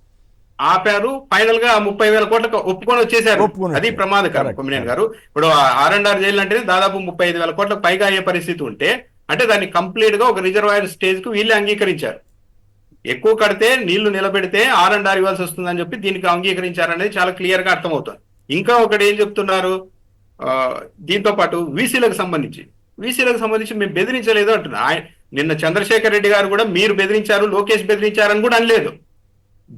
ఆపారు, ఫైనల్ గా 30,000 కోట్లకు ఒప్పుకొని వచ్చేసారు. అది ప్రమాదకరం కొమ్మినేని గారు. ఇప్పుడు R&R జైలు అంటే దాదాపు 35,000 కోట్లకు పైగా అయ్యే పరిస్థితి ఉంటే, అంటే దాన్ని కంప్లీట్ గా ఒక రిజర్వాయర్ స్టేజ్ కు వీళ్ళే అంగీకరించారు. ఎక్కువ కడితే నీళ్లు నిలబెడితే R&R ఇవ్వాల్సి వస్తుందని చెప్పి దీనికి అంగీకరించారనేది చాలా క్లియర్ గా అర్థమవుతుంది. ఇంకా ఒకటి ఏం చెప్తున్నారు, దీంతో పాటు వీసీలకు సంబంధించి మేము బెదిరించలేదు అంటున్నా. నిన్న చంద్రశేఖర్ రెడ్డి గారు కూడా మీరు బెదిరించారు, లోకేష్ బెదిరించారని కూడా అనలేదు,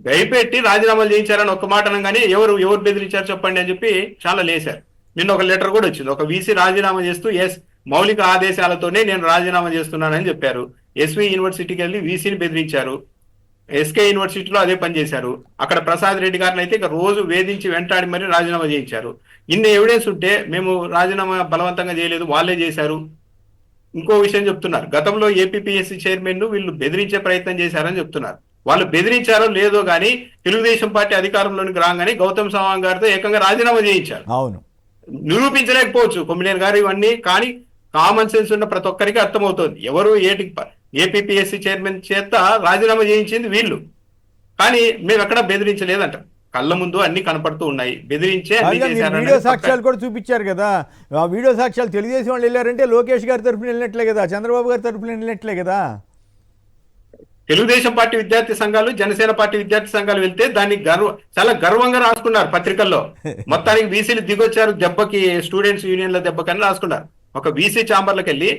భయపెట్టి రాజీనామాలు చేయించారని ఒక మాట అనగానే ఎవరు బెదిరించారు చెప్పండి అని చెప్పి చాలా లేశారు. నిన్న ఒక లెటర్ కూడా వచ్చింది, ఒక వీసీ రాజీనామా చేస్తూ మౌలిక ఆదేశాలతోనే నేను రాజీనామా చేస్తున్నానని చెప్పారు. ఎస్వి యూనివర్సిటీకి వెళ్ళి వీసీని బెదిరించారు, ఎస్కే యూనివర్సిటీలో అదే పని చేశారు. అక్కడ ప్రసాద్ రెడ్డి గారిని అయితే ఇక రోజు వేధించి వెంటాడి మరీ రాజీనామా చేయించారు. ఇన్ని ఎవిడెన్స్ ఉంటే మేము రాజీనామా బలవంతంగా చేయలేదు, వాళ్ళే చేశారు. ఇంకో విషయం చెప్తున్నారు, గతంలో ఏపీపీఎస్సీ చైర్మన్ ను వీళ్ళు బెదిరించే ప్రయత్నం చేశారని చెప్తున్నారు. వాళ్ళు బెదిరించారో లేదో కానీ తెలుగుదేశం పార్టీ అధికారంలోనికి రాగానే గౌతమ్ సవాంగ్ గారితో ఏకంగా రాజీనామా చేయించారు. అవును, నిరూపించలేకపోవచ్చు కొమ్మినేని గారు ఇవన్నీ, కానీ కామన్ సెన్స్ ఉన్న ప్రతి ఒక్కరికి అర్థమవుతుంది ఎవరు ఏపీపీఎస్సీ చైర్మన్ చేత రాజీనామా చేయించింది వీళ్ళు. కానీ మేము ఎక్కడ బెదిరించలేదంట, కళ్ళ ముందు అన్ని కనపడుతూ ఉన్నాయి, బెదిరించే వీడియో సాక్ష్యాలు కూడా చూపించారు కదా. ఆ వీడియో సాక్ష్యాలు తెలుగుదేశం వాళ్ళు వెళ్ళారంటే లోకేష్ గారి తరఫున వెళ్ళినట్లే కదా, చంద్రబాబు గారి తరఫున వెళ్ళినట్లే కదా. తెలుగుదేశం పార్టీ విద్యార్థి సంఘాలు, జనసేన పార్టీ విద్యార్థి సంఘాలు వెళ్తే దాన్ని చాలా గర్వంగా రాసుకున్నారు పత్రికల్లో. మొత్తానికి వీసీలు దిగొచ్చారు దెబ్బకి, స్టూడెంట్స్ యూనియన్ల దెబ్బకని రాసుకున్నారు. ఒక వీసీ ఛాంబర్లకు వెళ్ళి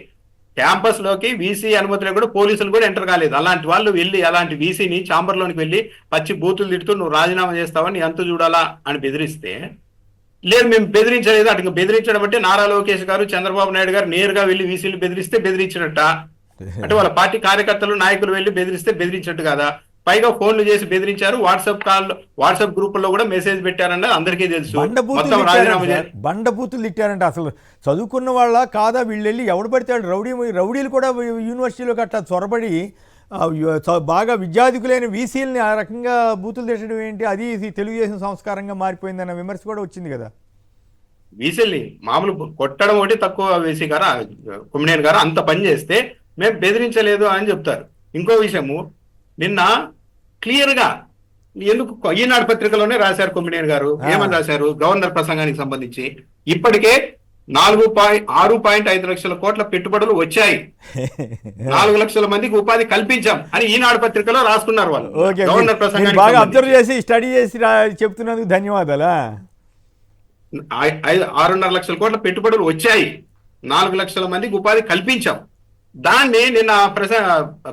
క్యాంపస్ లోకి వీసీ అనుమతులు కూడా పోలీసులు కూడా ఎంటర్ కాలేదు. అలాంటి వాళ్ళు వెళ్ళి అలాంటి వీసీని ఛాంబర్ లోనికి వెళ్ళి పచ్చి బూతులు తిడుతూ నువ్వు రాజీనామా చేస్తావని ఎంత చూడాలా అని బెదిరిస్తే, లేదు మేము బెదిరించలేదు. అటు బెదిరించడం అంటే నారా లోకేష్ గారు, చంద్రబాబు నాయుడు గారు నేరుగా వెళ్ళి వీసీలు బెదిరిస్తే బెదిరించినట్ట, అంటే వాళ్ళ పార్టీ కార్యకర్తలు నాయకులు వెళ్ళి బెదిరిస్తే బెదిరించట్టు కదా. పైగా ఫోన్లు చేసి బెదిరించారు, వాట్సాప్ గ్రూపుల్లో కూడా మెసేజ్ పెట్టారన్నది అందరికీ తెలుసు. బండబూతులు తిట్టారంటే అసలు చదువుకున్న వాళ్ళ కాదా వీళ్ళు వెళ్ళి ఎవడు పడితే రౌడీలు కూడా యూనివర్సిటీలోకి అట్లా చొరబడి బాగా విద్యార్థికులైన వీసీలని ఆ రకంగా బూతులు తిట్టడం ఏంటి, అది తెలుగుదేశం సంస్కారంగా మారిపోయిందన్న విమర్శ కూడా వచ్చింది కదా. వీసీల్ని మామూలు కొట్టడం ఒకటి తక్కువ, వీసీ గారు కొమ్మినేని గారు అంత పని చేస్తే మేము బెదిరించలేదు అని చెప్తారు. ఇంకో విషయము, నిన్న క్లియర్ గా ఎందుకు ఈనాడు పత్రికలోనే రాశారు కొమ్మినేని గారు, ఏమని రాశారు, గవర్నర్ ప్రసంగానికి సంబంధించి ఇప్పటికే 6.5 లక్షల కోట్ల పెట్టుబడులు వచ్చాయి, 4 లక్షల మందికి ఉపాధి కల్పించాం అని ఈనాడు పత్రికలో రాసుకున్నారు వాళ్ళు. గవర్నర్ ప్రసంగానికి బాగా అబ్జర్వ్ చేసి స్టడీ చేసి చెప్తున్నందుకు ధన్యవాదాలు. 6.5 లక్షల కోట్ల పెట్టుబడులు వచ్చాయి, 4 లక్షల మందికి ఉపాధి కల్పించాం. దాన్ని నిన్న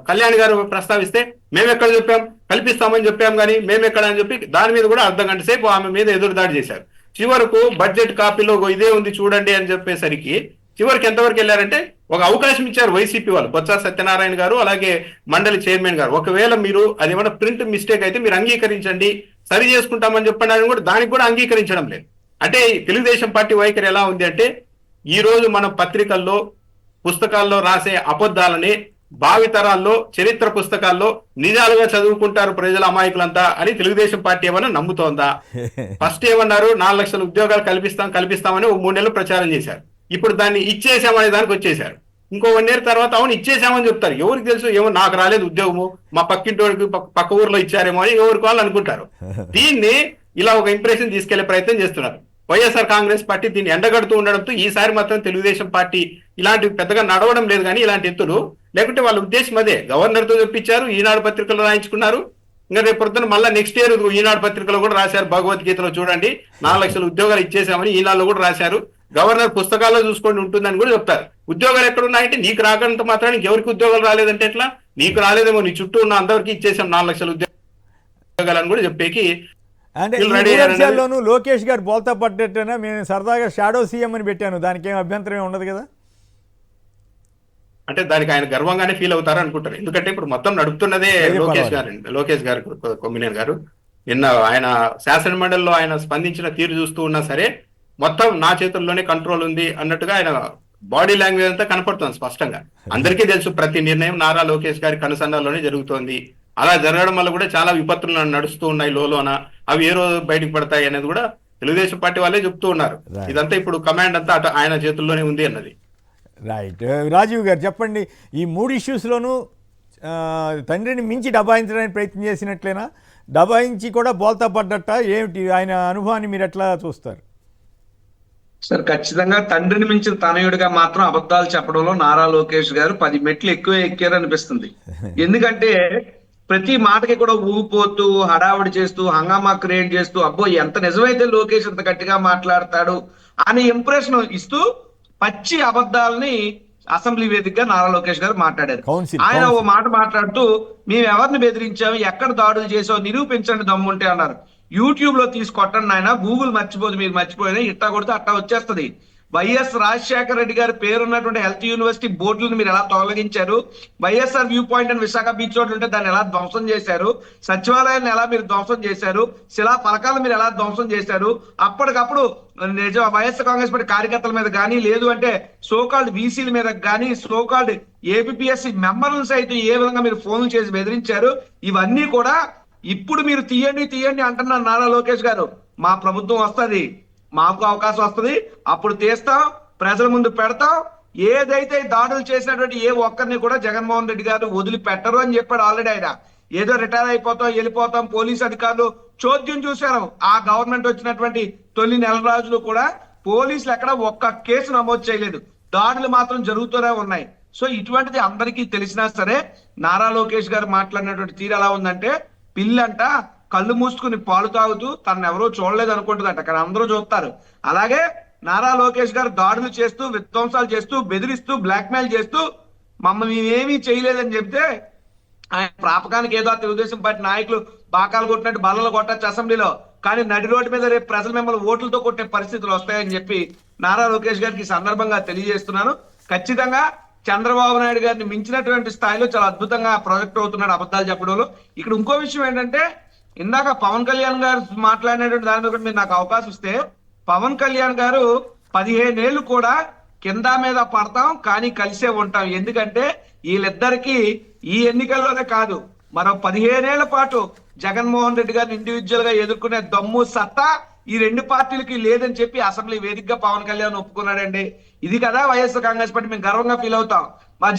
కళ్యాణ్ గారు ప్రస్తావిస్తే మేమెక్కడ చెప్పాం, కల్పిస్తామని చెప్పాం కానీ మేమెక్కడ అని చెప్పి దాని మీద కూడా అర్ధ గంట సేపు ఆమె మీద ఎదురుదాడి చేశారు. చివరకు బడ్జెట్ కాపీలో ఇదే ఉంది చూడండి అని చెప్పేసరికి చివరికి ఎంతవరకు వెళ్ళారంటే ఒక అవకాశం ఇచ్చారు వైసీపీ వాళ్ళు, బొత్స సత్యనారాయణ గారు అలాగే మండలి చైర్మన్ గారు, ఒకవేళ మీరు అది ఏమైనా ప్రింట్ మిస్టేక్ అయితే మీరు అంగీకరించండి, సరి చేసుకుంటామని చెప్పండి అని కూడా దానికి కూడా అంగీకరించడం లేదు. అంటే తెలుగుదేశం పార్టీ వైఖరి ఎలా ఉంది అంటే, ఈ రోజు మన పత్రికల్లో పుస్తకాల్లో రాసే అబద్ధాలని భావితరాల్లో చరిత్ర పుస్తకాల్లో నిజాలుగా చదువుకుంటారు ప్రజల అమాయకులంతా అని తెలుగుదేశం పార్టీ ఏమన్నా నమ్ముతోందా? ఫస్ట్ ఏమన్నారు, 4 లక్షల ఉద్యోగాలు కల్పిస్తామని 3 నెలలు ప్రచారం చేశారు. ఇప్పుడు దాన్ని ఇచ్చేసామనే దానికి వచ్చేసారు. ఇంకో 1 ఇయర్ తర్వాత అవును ఇచ్చేసామని చెప్తారు. ఎవరికి తెలుసు, ఏమో నాకు రాలేదు ఉద్యోగము, మా పక్కింటోడికి పక్క ఊర్లో ఇచ్చారేమో అని ఎవరికి వాళ్ళు అనుకుంటారు. దీన్ని ఇలా ఒక ఇంప్రెషన్ తీసుకెళ్లే ప్రయత్నం చేస్తున్నారు. వైఎస్ఆర్ కాంగ్రెస్ పార్టీ దీన్ని ఎండగడుతూ ఉండడంతో ఈసారి మాత్రం తెలుగుదేశం పార్టీ ఇలాంటి పెద్దగా నడవడం లేదు. కానీ ఇలాంటి ఎత్తులు, లేకుంటే వాళ్ళ ఉద్దేశం అదే, గవర్నర్ తో చెప్పించారు, ఈనాడు పత్రికలో రాయించుకున్నారు. ఇంకా రేపు పొద్దున మళ్ళీ నెక్స్ట్ ఇయర్ ఈనాడు పత్రికలో కూడా రాశారు, భగవద్గీతలో చూడండి 4 లక్షల ఉద్యోగాలు ఇచ్చేసామని ఈనాడులో కూడా రాశారు. గవర్నర్ పుస్తకాల్లో చూసుకొని ఉంటుందని కూడా చెప్తారు. ఉద్యోగాలు ఎక్కడున్నాయంటే నీకు రాకంత మాత్రానికి ఎవరికి ఉద్యోగాలు రాలేదంటే ఎట్లా? నీకు రాలేదేమో, నీ చుట్టూ ఉన్న అందరికీ ఇచ్చేసాం 4 లక్షల ఉద్యోగాలని కూడా చెప్పేకి అంటే ఈ విషయాల్లోనూ లోకేష్ గారు బోల్తా పడ్డట్టేనా? మేము సరదాగా షాడో సీఎం అని పెట్టాను, దానికి ఏం అభ్యంతరం ఉండదు కదా? అంటే దానికి ఆయన గర్వంగానే ఫీల్ అవుతారు అనుకుంటారు. ఎందుకంటే ఇప్పుడు మొత్తం నడుపుతున్నదే లోకేష్ గారు కొమ్మినేని గారు. నిన్న ఆయన శాసన మండలిలో ఆయన స్పందించిన తీరు చూస్తూ ఉన్నా సరే, మొత్తం నా చేతుల్లోనే కంట్రోల్ ఉంది అన్నట్టుగా ఆయన బాడీ లాంగ్వేజ్ అంతా కనపడుతుంది స్పష్టంగా. అందరికీ తెలుసు ప్రతి నిర్ణయం నారా లోకేష్ గారి కనుసన్నల్లోనే జరుగుతోంది. అలా జరగడం వల్ల కూడా చాలా విపత్తులు నడుస్తూ ఉన్నాయి లోన. అవి ఏ రోజు బయటకు పడతాయి అనేది కూడా తెలుగుదేశం పార్టీ వాళ్ళే చెప్తూ ఉన్నారు. ఇదంతా ఇప్పుడు కమాండ్ అంతా అటు ఆయన చేతుల్లోనే ఉంది అన్నది. రైట్. రాజీవ్ గారు చెప్పండి, ఈ 3 ఇష్యూస్లోనూ తండ్రిని మించి డబాయించడానికి ప్రయత్నం చేసినట్లేనా? డబాయించి కూడా బోల్తా పడ్డట్ట ఏమిటి? ఆయన అనుభవాన్ని మీరు ఎట్లా చూస్తారు? సార్ ఖచ్చితంగా తండ్రిని మించిన తనయుడిగా మాత్రం అబద్ధాలు చెప్పడంలో నారా లోకేష్ గారు 10 మెట్లు ఎక్కువ ఎక్కారనిపిస్తుంది. ఎందుకంటే ప్రతి మాటకి కూడా ఊగిపోతూ హడావిడి చేస్తూ హంగామా క్రియేట్ చేస్తూ అబ్బో ఎంత నిజమైతే లోకేష్ ఎంత గట్టిగా మాట్లాడతాడు అనే ఇంప్రెషన్ ఇస్తూ పచ్చి అబద్ధాలని అసెంబ్లీ వేదికగా నారా లోకేష్ గారు మాట్లాడారు. ఆయన ఓ మాట మాట్లాడుతూ మేము ఎవరిని బెదిరించాము, ఎక్కడ దాడులు చేసావు నిరూపించండి దమ్ముంటే అన్నారు. యూట్యూబ్ లో తీసుకొట్టండి ఆయన, గూగుల్ మర్చిపోదు, మీరు మర్చిపోయినా ఇట్టా కొడితే అట్టా వచ్చేస్తుంది. వైఎస్ రాజశేఖర రెడ్డి గారి పేరున్నటువంటి హెల్త్ యూనివర్సిటీ బోర్డులను మీరు ఎలా తొలగించారు, వైఎస్ఆర్ వ్యూ పాయింట్ అని విశాఖ బీచ్ రోడ్ ఉంటే దాన్ని ఎలా ధ్వంసం చేశారు, సచివాలయాన్ని ఎలా మీరు ధ్వంసం చేశారు, శిలా పలకాలను మీరు ఎలా ధ్వంసం చేశారు, అప్పటికప్పుడు వైఎస్ఆర్ కాంగ్రెస్ పార్టీ కార్యకర్తల మీద కానీ లేదు అంటే సోకాల్డ్ వీసీల మీద కానీ సోకాల్డ్ ఏపీఎస్సీ మెంబర్లను సైతం ఏ విధంగా మీరు ఫోన్లు చేసి బెదిరించారు, ఇవన్నీ కూడా ఇప్పుడు మీరు తీయండి అంటున్నారు నారా లోకేష్ గారు. మా ప్రభుత్వం వస్తుంది, మాకు అవకాశం వస్తుంది, అప్పుడు తీస్తాం, ప్రజల ముందు పెడతాం. ఏదైతే దాడులు చేసినటువంటి ఏ ఒక్కరిని కూడా జగన్మోహన్ రెడ్డి గారు వదిలిపెట్టరు అని చెప్పాడు ఆల్రెడీ. ఆయన ఏదో రిటైర్ అయిపోతాం వెళ్ళిపోతాం, పోలీస్ అధికారులు చోద్యం చూశారు. ఆ గవర్నమెంట్ వచ్చినటువంటి తొలి నెల రోజులు కూడా పోలీసులు ఎక్కడ ఒక్క కేసు నమోదు చేయలేదు, దాడులు మాత్రం జరుగుతూనే ఉన్నాయి. సో ఇటువంటిది అందరికీ తెలిసినా సరే నారా లోకేష్ గారు మాట్లాడినటువంటి తీరు ఎలా ఉందంటే, పిల్లంట కళ్ళు మూసుకుని పాలు తాగుతూ తనను ఎవరో చూడలేదు అనుకుంటుందంట, కానీ అందరూ చూస్తారు. అలాగే నారా లోకేష్ గారు దాడులు చేస్తూ విధ్వంసాలు చేస్తూ బెదిరిస్తూ బ్లాక్మెయిల్ చేస్తూ మమ్మల్ని మేమేమీ చేయలేదని చెప్తే ఆయన ప్రాపకానికి ఏదో తెలుగుదేశం పార్టీ నాయకులు బాకాలు కొట్టినట్టు బల్లలు కొట్టచ్చు అసెంబ్లీలో, కానీ నడి రోడ్డు మీద రేపు ప్రజలు మిమ్మల్ని ఓట్లతో కొట్టే పరిస్థితులు వస్తాయని చెప్పి నారా లోకేష్ గారికి ఈ సందర్భంగా తెలియజేస్తున్నాను. ఖచ్చితంగా చంద్రబాబు నాయుడు గారిని మించినటువంటి స్థాయిలో చాలా అద్భుతంగా ప్రాజెక్ట్ అవుతున్నాడు అబద్ధాలు చెప్పడంలో. ఇక్కడ ఇంకో విషయం ఏంటంటే, ఇందాక పవన్ కళ్యాణ్ గారు మాట్లాడినటువంటి దాని మీద మీరు నాకు అవకాశం ఇస్తే, పవన్ కళ్యాణ్ గారు 15 ఏళ్ళు కూడా కింద మీద పడతాం కానీ కలిసే ఉంటాం. ఎందుకంటే వీళ్ళిద్దరికి ఈ ఎన్నికల్లోనే కాదు మరో 15 ఏళ్ల పాటు జగన్మోహన్ రెడ్డి గారిని ఇండివిజువల్ గా ఎదుర్కొనే దమ్ము సత్తా ఈ 2 పార్టీలకి లేదని చెప్పి అసెంబ్లీ వేదికగా పవన్ కళ్యాణ్ ఒప్పుకున్నాడండి. ఇది కదా వైఎస్ఆర్ కాంగ్రెస్ పార్టీ, మేము గర్వంగా ఫీల్ అవుతాం. మా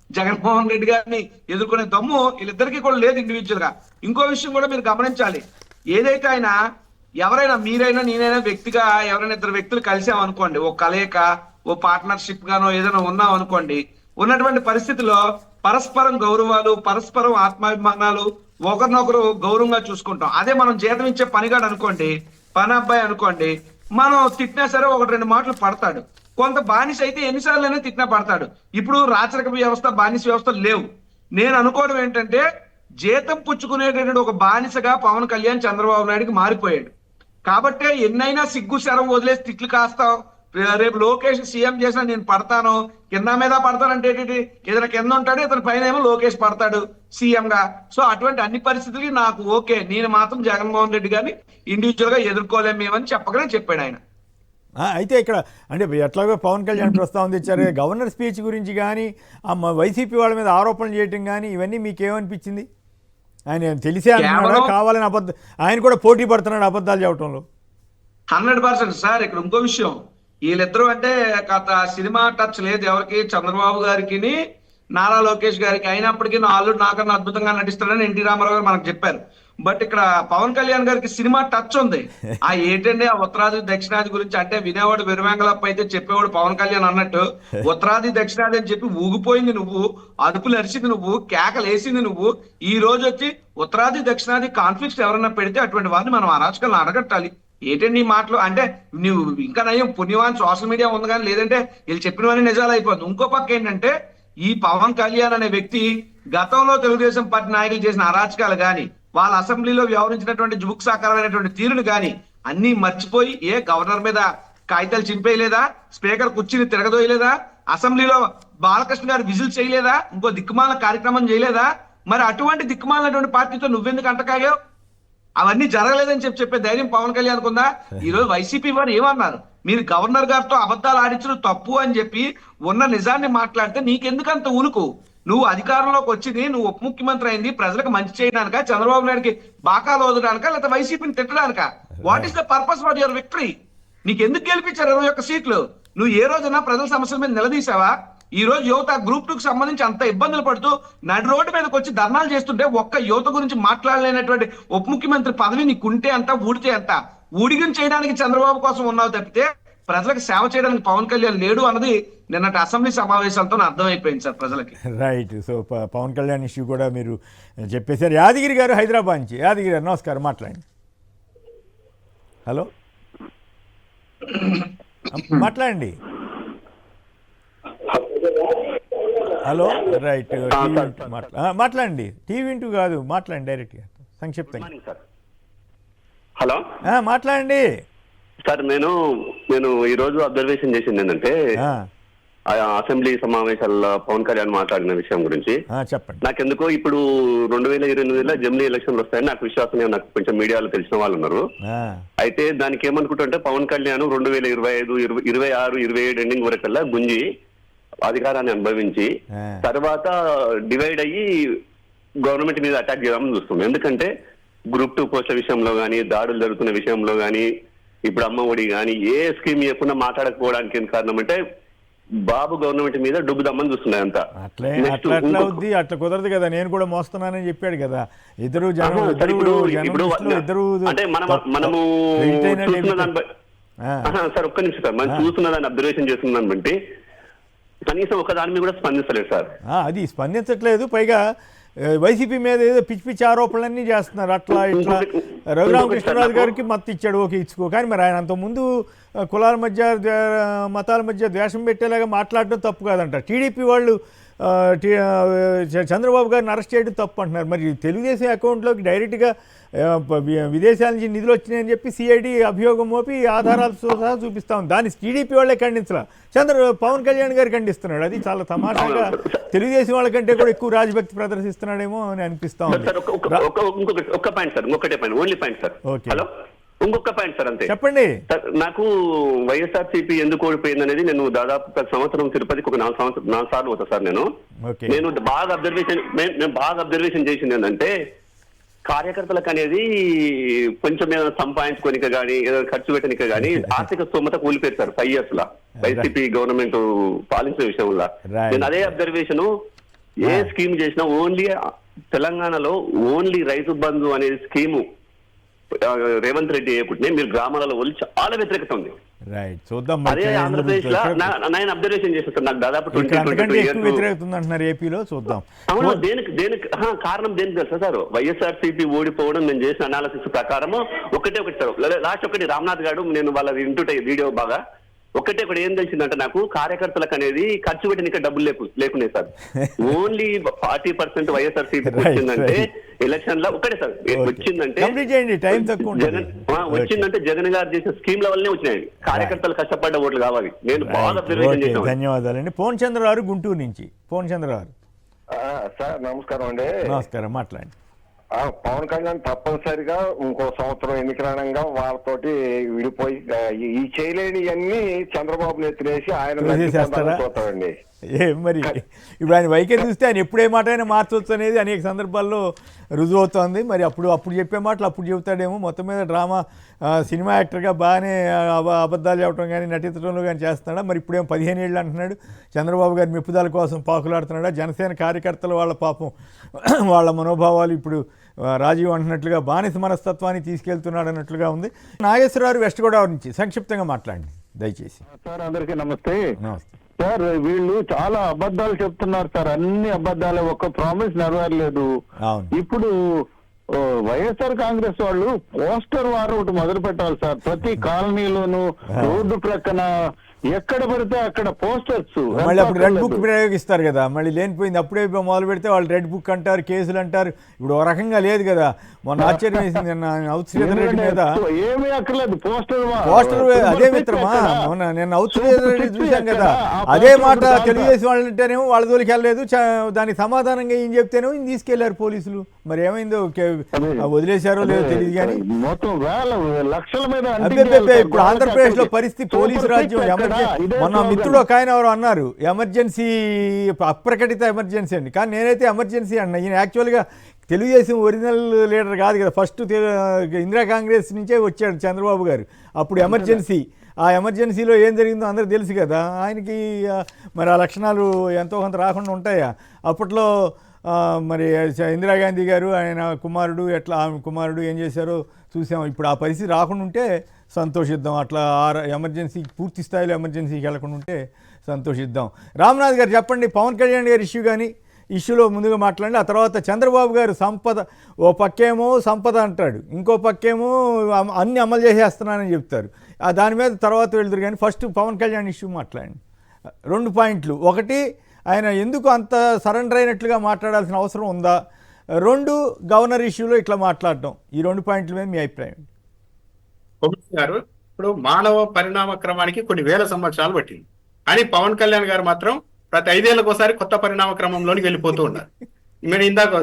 జగన్మోహన్ రెడ్డి గారిని ఎదుర్కొనే దమ్ము వీళ్ళిద్దరికీ కూడా లేదు ఇండివిజువల్ గా. ఇంకో విషయం కూడా మీరు గమనించాలి, ఏదైతే ఆయన ఎవరైనా మీరైనా నేనైనా వ్యక్తిగా ఎవరైనా 2 వ్యక్తులు కలిసామనుకోండి, ఓ కలయిక ఓ పార్ట్నర్షిప్ గానో ఏదైనా ఉన్నాం అనుకోండి, ఉన్నటువంటి పరిస్థితిలో పరస్పరం గౌరవాలు పరస్పరం ఆత్మాభిమానాలు ఒకరినొకరు గౌరవంగా చూసుకుంటాం. అదే మనం జీతం ఇచ్చే పనిగాడు అనుకోండి, పని అబ్బాయి అనుకోండి, మనం తిట్టినా సరే 1-2 మాటలు పడతాడు. కొంత బానిస అయితే ఎన్నిసార్లు తిట్టినా పడతాడు. ఇప్పుడు రాచరిక వ్యవస్థ బానిస వ్యవస్థ లేవు. నేను అనుకోవడం ఏంటంటే, జీతం పుచ్చుకునేటటువంటి ఒక బానిసగా పవన్ కళ్యాణ్ చంద్రబాబు నాయుడుకి మారిపోయాడు. కాబట్టే ఎన్నైనా సిగ్గు శరం వదిలేసి తిట్లు కాస్తాం. రేపు లోకేష్ సీఎం చేసినా నేను పడతాను, కింద మీద పడతానంటే ఏదైనా కింద ఉంటాడు, ఇతని పైన ఏమో లోకేష్ పడతాడు సీఎం గా. సో అటువంటి అన్ని పరిస్థితులు నాకు ఓకే, నేను మాత్రం జగన్మోహన్ రెడ్డి గారిని ఇండివిజువల్ గా ఎదుర్కోలేము మేమని చెప్పగానే చెప్పాడు ఆయన. అయితే ఇక్కడ అంటే ఎట్లాగో పవన్ కళ్యాణ్ ప్రస్తావన తెచ్చారు, గవర్నర్ స్పీచ్ గురించి కానీ వైసీపీ వాళ్ళ మీద ఆరోపణలు చేయటం కానీ ఇవన్నీ మీకేమనిపించింది? ఆయన తెలిసే అంటున్నాడా, కావాలని ఆయన కూడా పోటీ పడుతున్నాడు అబద్ధాలు చెప్పడంలో? 100% సార్. ఇక్కడ ఇంకో విషయం, వీళ్ళిద్దరూ అంటే సినిమా టచ్ లేదు ఎవరికి, చంద్రబాబు గారికి నారా లోకేష్ గారికి. అయినప్పటికీ నా అల్లుడు నాకన్నా అద్భుతంగా నటిస్తాడని ఎన్టీ రామారావు గారు మనకు చెప్పారు. బట్ ఇక్కడ పవన్ కళ్యాణ్ గారికి సినిమా టచ్ ఉంది. ఏంటండి ఆ ఉత్తరాది దక్షిణాది గురించి అంటే వినేవాడు వెరువెంగలప్ప అయితే చెప్పేవాడు పవన్ కళ్యాణ్ అన్నట్టు ఉత్తరాది దక్షిణాది అని చెప్పి ఊగిపోయింది నువ్వు, అదుపులు అరిచింది నువ్వు, కేకలేసింది నువ్వు. ఈ రోజు వచ్చి ఉత్తరాది దక్షిణాది కాన్ఫ్లిక్ట్స్ ఎవరన్నా పెడితే అటువంటి వారిని మనం అరాచకాలను అడగట్టాలి. ఏంటండి నీ మాటలు అంటే నువ్వు ఇంకా నయం పుణ్యవాన్ సోషల్ మీడియా ఉంది కానీ, లేదంటే వీళ్ళు చెప్పినవన్నీ నిజాలు అయిపోతుంది. ఇంకో పక్క ఏంటంటే ఈ పవన్ కళ్యాణ్ అనే వ్యక్తి గతంలో తెలుగుదేశం పార్టీ నాయకులు చేసిన అరాచకాలు గాని, వాళ్ళ అసెంబ్లీలో వ్యవహరించినటువంటి జుగుప్సాకరమైనటువంటి తీరును గాని అన్ని మర్చిపోయి గవర్నర్ మీద కాగితాలు చింపేయలేదా, స్పీకర్ కుర్చీని తిరగదోయలేదా, అసెంబ్లీలో బాలకృష్ణ గారు విజిల్ చేయలేదా, ఇంకో దిక్కుమాల కార్యక్రమం చేయలేదా? మరి అటువంటి దిక్కుమాలినటువంటి పార్టీతో నువ్వెందుకు అంటకాగావు? అవన్నీ జరగలేదని చెప్పే ధైర్యం పవన్ కళ్యాణ్ ఉందా? ఈ రోజు వైసీపీ వారు ఏమన్నారు, మీరు గవర్నర్ గారితో అబద్ధాలు ఆడించడం తప్పు అని చెప్పి ఉన్న నిజాన్ని మాట్లాడితే నీకెందుకంత ఉనుకు? నువ్వు అధికారంలోకి వచ్చింది, నువ్వు ఉప ముఖ్యమంత్రి అయింది ప్రజలకు మంచి చేయడానిక, చంద్రబాబు నాయుడుకి బాకాలు వదలడానిక, లేకపోతే వైసీపీని తిట్టడానిక? What is the purpose for your victory? నీకు ఎందుకు గెలిపించారు 21 సీట్లు? నువ్వు ఏ రోజున ప్రజల సమస్యల మీద నిలదీసావా? ఈ రోజు యువత గ్రూప్ 2 కి సంబంధించి అంత ఇబ్బందులు పడుతూ నడి రోడ్డు మీదకి వచ్చి ధర్నాలు చేస్తుంటే ఒక్క యువత గురించి మాట్లాడలేనటువంటి ఉప ముఖ్యమంత్రి పదవి నీకుంటే అంత, ఊడితే అంత. ఊడిగం చేయడానికి చంద్రబాబు కోసం ఉన్నావు తప్పితే ప్రజలకు సేవ చేయడానికి పవన్ కళ్యాణ్ లేడు అన్నది నిన్నటి అసెంబ్లీ సమావేశాలతో అర్థమైపోయింది సార్ ప్రజలకి. Right. So Pawan Kalyan issue కూడా మీరు చెప్పేశారు. యాదగిరి గారు హైదరాబాద్ నుంచి. యాదగిరి గారు నమస్కారం, మాట్లాడండి. హలో, మాట్లాడండి. Hello, right. మాట్లాడండి. టీవీ ఇంటూ కాదు, మాట్లాడండి డైరెక్ట్గా సంక్షిప్తంగా. హలో, మాట్లాడండి సార్. నేను ఈ రోజు అబ్జర్వేషన్ చేసింది ఏంటంటే అసెంబ్లీ సమావేశాల్లో పవన్ కళ్యాణ్ మాట్లాడిన విషయం గురించి. చెప్పండి. నాకెందుకో ఇప్పుడు 2028లో జమిలీ ఎలక్షన్లు వస్తాయని నాకు విశ్వాసం, నాకు కొంచెం మీడియాలో తెలిసిన వాళ్ళు ఉన్నారు. అయితే దానికి ఏమనుకుంటుంటే పవన్ కళ్యాణ్ 2025, 26, 27 ఎండింగ్ వరకల్లా గుంజి అధికారాన్ని అనుభవించి తర్వాత డివైడ్ అయ్యి గవర్నమెంట్ మీద అటాక్ చేద్దామని చూస్తున్నాం. ఎందుకంటే గ్రూప్ 2 పోస్టుల విషయంలో కానీ, దాడులు జరుగుతున్న విషయంలో కానీ, ఇప్పుడు అమ్మ ఒడి కానీ ఏ స్కీమ్ ఇవ్వకుండా మాట్లాడకపోవడానికి ఏం కారణం అంటే బాబు గవర్నమెంట్ మీద డుబ్బుదమ్మని చూస్తున్నాయి అంతా. అట్లా కుదరదు కదా, నేను కూడా మోస్తున్నానని చెప్పాడు కదా. ఇద్దరు అంటే మనము సార్ ఒక్క నిమిషం సార్, మనం చూస్తున్న దాన్ని అబ్జర్వేషన్ చేస్తున్న దాన్ని బట్టి కనీసం ఒక దాని మీద కూడా స్పందిస్తలేదు సార్. అది స్పందించట్లేదు. పైగా వైసీపీ మీద ఏదో పిచ్చి పిచ్చి ఆరోపణలన్నీ చేస్తున్నారు. అట్లా ఇట్లా రఘురామకృష్ణరాజు గారికి మత్తు ఇచ్చాడు, ఓకే ఇచ్చుకో. కానీ మరి ఆయన అంతకుముందు కులాల మధ్య మతాల మధ్య ద్వేషం పెట్టేలాగా మాట్లాడటం తప్పు కాదంట. టీడీపీ వాళ్ళు చంద్రబాబు గారిని అరెస్ట్ చేయడం తప్పు అంటున్నారు. మరి తెలుగుదేశం అకౌంట్లోకి డైరెక్ట్గా విదేశాల నుంచి నిధులు వచ్చినాయని చెప్పి సిఐడి అభియోగం మోపి ఆధారాలతో సహా చూపిస్తా ఉంది. దాన్ని టీడీపీ వాళ్ళే ఖండించలా, పవన్ కళ్యాణ్ గారు ఖండిస్తున్నాడు. అది చాలా తమాషాగా తెలుగుదేశం వాళ్ళ కంటే కూడా ఎక్కువ రాజభక్తి ప్రదర్శిస్తున్నాడేమో అని అనిపిస్తా ఉంది. ఒక్క పాయింట్ సార్, ఇంకొకటే point, only point sir. Hello, ఇంకొక పాయింట్ సార్, అంతే. చెప్పండి. నాకు వైఎస్ఆర్సీపీ ఎందుకు ఓడిపోయింది అనేది నేను దాదాపు ప్రతి సంవత్సరం తిరుపతికి ఒక 4 సార్లు పోతా సార్. నేను బాగా అబ్జర్వేషన్ చేసింది ఏంటంటే కార్యకర్తలకు అనేది కొంచెం ఏదైనా సంపాదించుకోనిక కానీ ఏదైనా ఖర్చు పెట్టనిక కానీ ఆర్థిక స్తోమత కూలిపోయారు సార్ 5 years లా వైసీపీ గవర్నమెంట్ పాలించిన విషయంలో. నేను అదే అబ్జర్వేషన్, ఏ స్కీమ్ చేసినా ఓన్లీ తెలంగాణలో ఓన్లీ రైతు బంధు అనేది స్కీము రేవంత్ రెడ్డి చేయకుంటే మీరు గ్రామాలలో వదిలి చాలా వ్యతిరేకత ఉంది. అదే ఆంధ్రప్రదేశ్ లో నేను అబ్జర్వేషన్ చేస్తాను. నాకు దాదాపు 20-22 వ్యతిరేకత అంటున్నారు ఏపీలో. చూద్దాం దేనికి కారణం దేనికి తెలుసా సార్? వైఎస్ఆర్సీపీ ఓడిపోవడం నేను చేసిన అనాలిసిస్ ప్రకారం ఒకటే సార్. లాస్ట్ ఒకటి రామ్నాథ్ గారు, నేను వాళ్ళ వింటుంటే వీడియో బాగా ఒకటి ఏం తెలిసిందంటే నాకు కార్యకర్తలకు అనేది ఖర్చు పెట్టిన డబ్బులు లేకున్నాయి సార్. ఓన్లీ 40% వైఎస్ఆర్సీపీ వచ్చిందంటే ఎలక్షన్ లో ఒకటే సార్ వచ్చిందంటే జగన్ గారు చేసిన స్కీమ్ల వల్లనే వచ్చినాయి. కార్యకర్తలు కష్టపడ్డ ఓట్లు కావాలి. నేను బాగా అబ్జర్వేషన్ చేశాను. ధన్యవాదాలండి. పోన్ చంద్రరావు గుంటూరు నుంచి. పోన్ చంద్రరావు సార్ నమస్కారం అండి. నమస్కారం, మాట్లాడండి. పవన్ కళ్యాణ్ తప్పనిసరిగా ఇంకో సంవత్సరం ఎన్నికరణంగా వాళ్ళతోటి విడిపోయి ఈ చేయలేనివన్నీ చంద్రబాబు నెత్తినేసి ఆయన చూస్తాడండి. మరి ఇప్పుడు ఆయన వైఖరి చూస్తే ఆయన ఎప్పుడే మాట అయినా మార్చవచ్చు అనేది అనేక సందర్భాల్లో రుజువు అవుతోంది. మరి అప్పుడు చెప్పే మాటలు అప్పుడు చెబుతాడేమో. మొత్తం మీద డ్రామా సినిమా యాక్టర్గా బాగానే అబద్ధాలు చెప్పడం కానీ నటించడంలో కానీ చేస్తున్నాడా? మరి ఇప్పుడేమో 15 ఏళ్ళు అంటున్నాడు. చంద్రబాబు గారి మెప్పుదల కోసం పాకులాడుతున్నాడా? జనసేన కార్యకర్తలు వాళ్ళ పాపం వాళ్ళ మనోభావాలు ఇప్పుడు రాజీవ్ అంటున్నట్లుగా బానిస మనస్తత్వాన్ని తీసుకెళ్తున్నాడు అన్నట్లుగా ఉంది. నాగేశ్వరరావు వెస్ట్ గోదావరి నుంచి సంక్షిప్తంగా మాట్లాడండి దయచేసి. సార్ అందరికీ నమస్తే. నమస్తే సార్, వీళ్ళు చాలా అబద్ధాలు చెప్తున్నారు సార్. అన్ని అబద్ధాలే, ఒక్క ప్రామిస్ నెరవేరలేదు. ఇప్పుడు వైఎస్ఆర్ కాంగ్రెస్ వాళ్ళు పోస్టర్ వారు ఒకటి మొదలు పెట్టాలి సార్. ప్రతి కాలనీలోను రోడ్డు ప్రక్కన ఎక్కడ పడితే అక్కడ పోస్టర్స్. మళ్ళీ అప్పుడు రెడ్ బుక్ ప్రయోగిస్తారు కదా, మళ్ళీ లేనిపోయింది. అప్పుడే మొదలు పెడితే వాళ్ళు రెడ్ బుక్ అంటారు, కేసులు అంటారు. ఇప్పుడు ఒక రకంగా లేదు కదా. మొన్న ఆశ్చర్యం వేసింది ఔత్శ్రీధర్ రెడ్డి మీద. ఏమీ అక్కర్లేదు పోస్టర్. అదే మిత్రమా, మొన్న నేను ఔత్శ్రీధర్ రెడ్డి చూశాం కదా, అదే మాట తెలుగుదేశం వాళ్ళు అంటేనేమో వాళ్ళ జోలికి వెళ్ళలేదు. దానికి సమాధానంగా ఏం చెప్తేనేమో ఈయన తీసుకెళ్లారు పోలీసులు. మరి ఏమైందో వదిలేశారో లేదో తెలియదు కానీ మొత్తం వేల లక్షల మీద. ఇప్పుడు ఆంధ్రప్రదేశ్ లో పరిస్థితి పోలీసు రాజ్యం. మొన్న మిత్రుడు ఒక ఆయన ఎవరు అన్నారు ఎమర్జెన్సీ, అప్రకటిత ఎమర్జెన్సీ అండి. కానీ నేనైతే ఎమర్జెన్సీ అన్నా. ఈయన యాక్చువల్గా తెలుగుదేశం ఒరిజినల్ లీడర్ కాదు కదా. ఫస్ట్ ఇందిరా కాంగ్రెస్ నుంచే వచ్చాడు చంద్రబాబు గారు. అప్పుడు ఎమర్జెన్సీ, ఆ ఎమర్జెన్సీలో ఏం జరిగిందో అందరూ తెలుసు కదా. ఆయనకి మరి ఆ లక్షణాలు ఎంతో కొంత రాకుండా ఉంటాయా? అప్పట్లో మరి ఇందిరాగాంధీ గారు ఆయన కుమారుడు ఆమె కుమారుడు ఏం చేశారో చూసాం. ఇప్పుడు ఆ పరిస్థితి రాకుండా ఉంటే సంతోషిద్దాం. అట్లా ఎమర్జెన్సీ పూర్తి స్థాయిలో ఎమర్జెన్సీకి వెళ్ళకుండా ఉంటే సంతోషిద్దాం. రామ్నాథ్ గారు చెప్పండి, పవన్ కళ్యాణ్ గారి ఇష్యూలో ముందుగా మాట్లాడండి. ఆ తర్వాత చంద్రబాబు గారు సంపద, ఓ పక్కేమో సంపద అంటాడు, ఇంకో పక్కేమో అన్ని అమలు చేసేస్తున్నానని చెప్తారు. దాని మీద తర్వాత వెళ్తారు. కానీ ఫస్ట్ పవన్ కళ్యాణ్ ఇష్యూ మాట్లాడండి. 2 పాయింట్లు. ఒకటి, ఆయన ఎందుకు అంత సరెండర్ అయినట్లుగా మాట్లాడాల్సిన అవసరం ఉందా? 2, గవర్నర్ ఇష్యూలో ఇట్లా మాట్లాడటం. ఈ 2 పాయింట్ల మీద మీ అభిప్రాయం గారు? ఇప్పుడు మానవ పరిణామ క్రమానికి కొన్ని వేల సంవత్సరాలు పట్టింది. కానీ పవన్ కళ్యాణ్ గారు మాత్రం ప్రతి 5 ఏళ్ళకు ఒకసారి కొత్త పరిణామ క్రమంలోనికి వెళ్ళిపోతూ ఉన్నారు. మీరు ఇందాక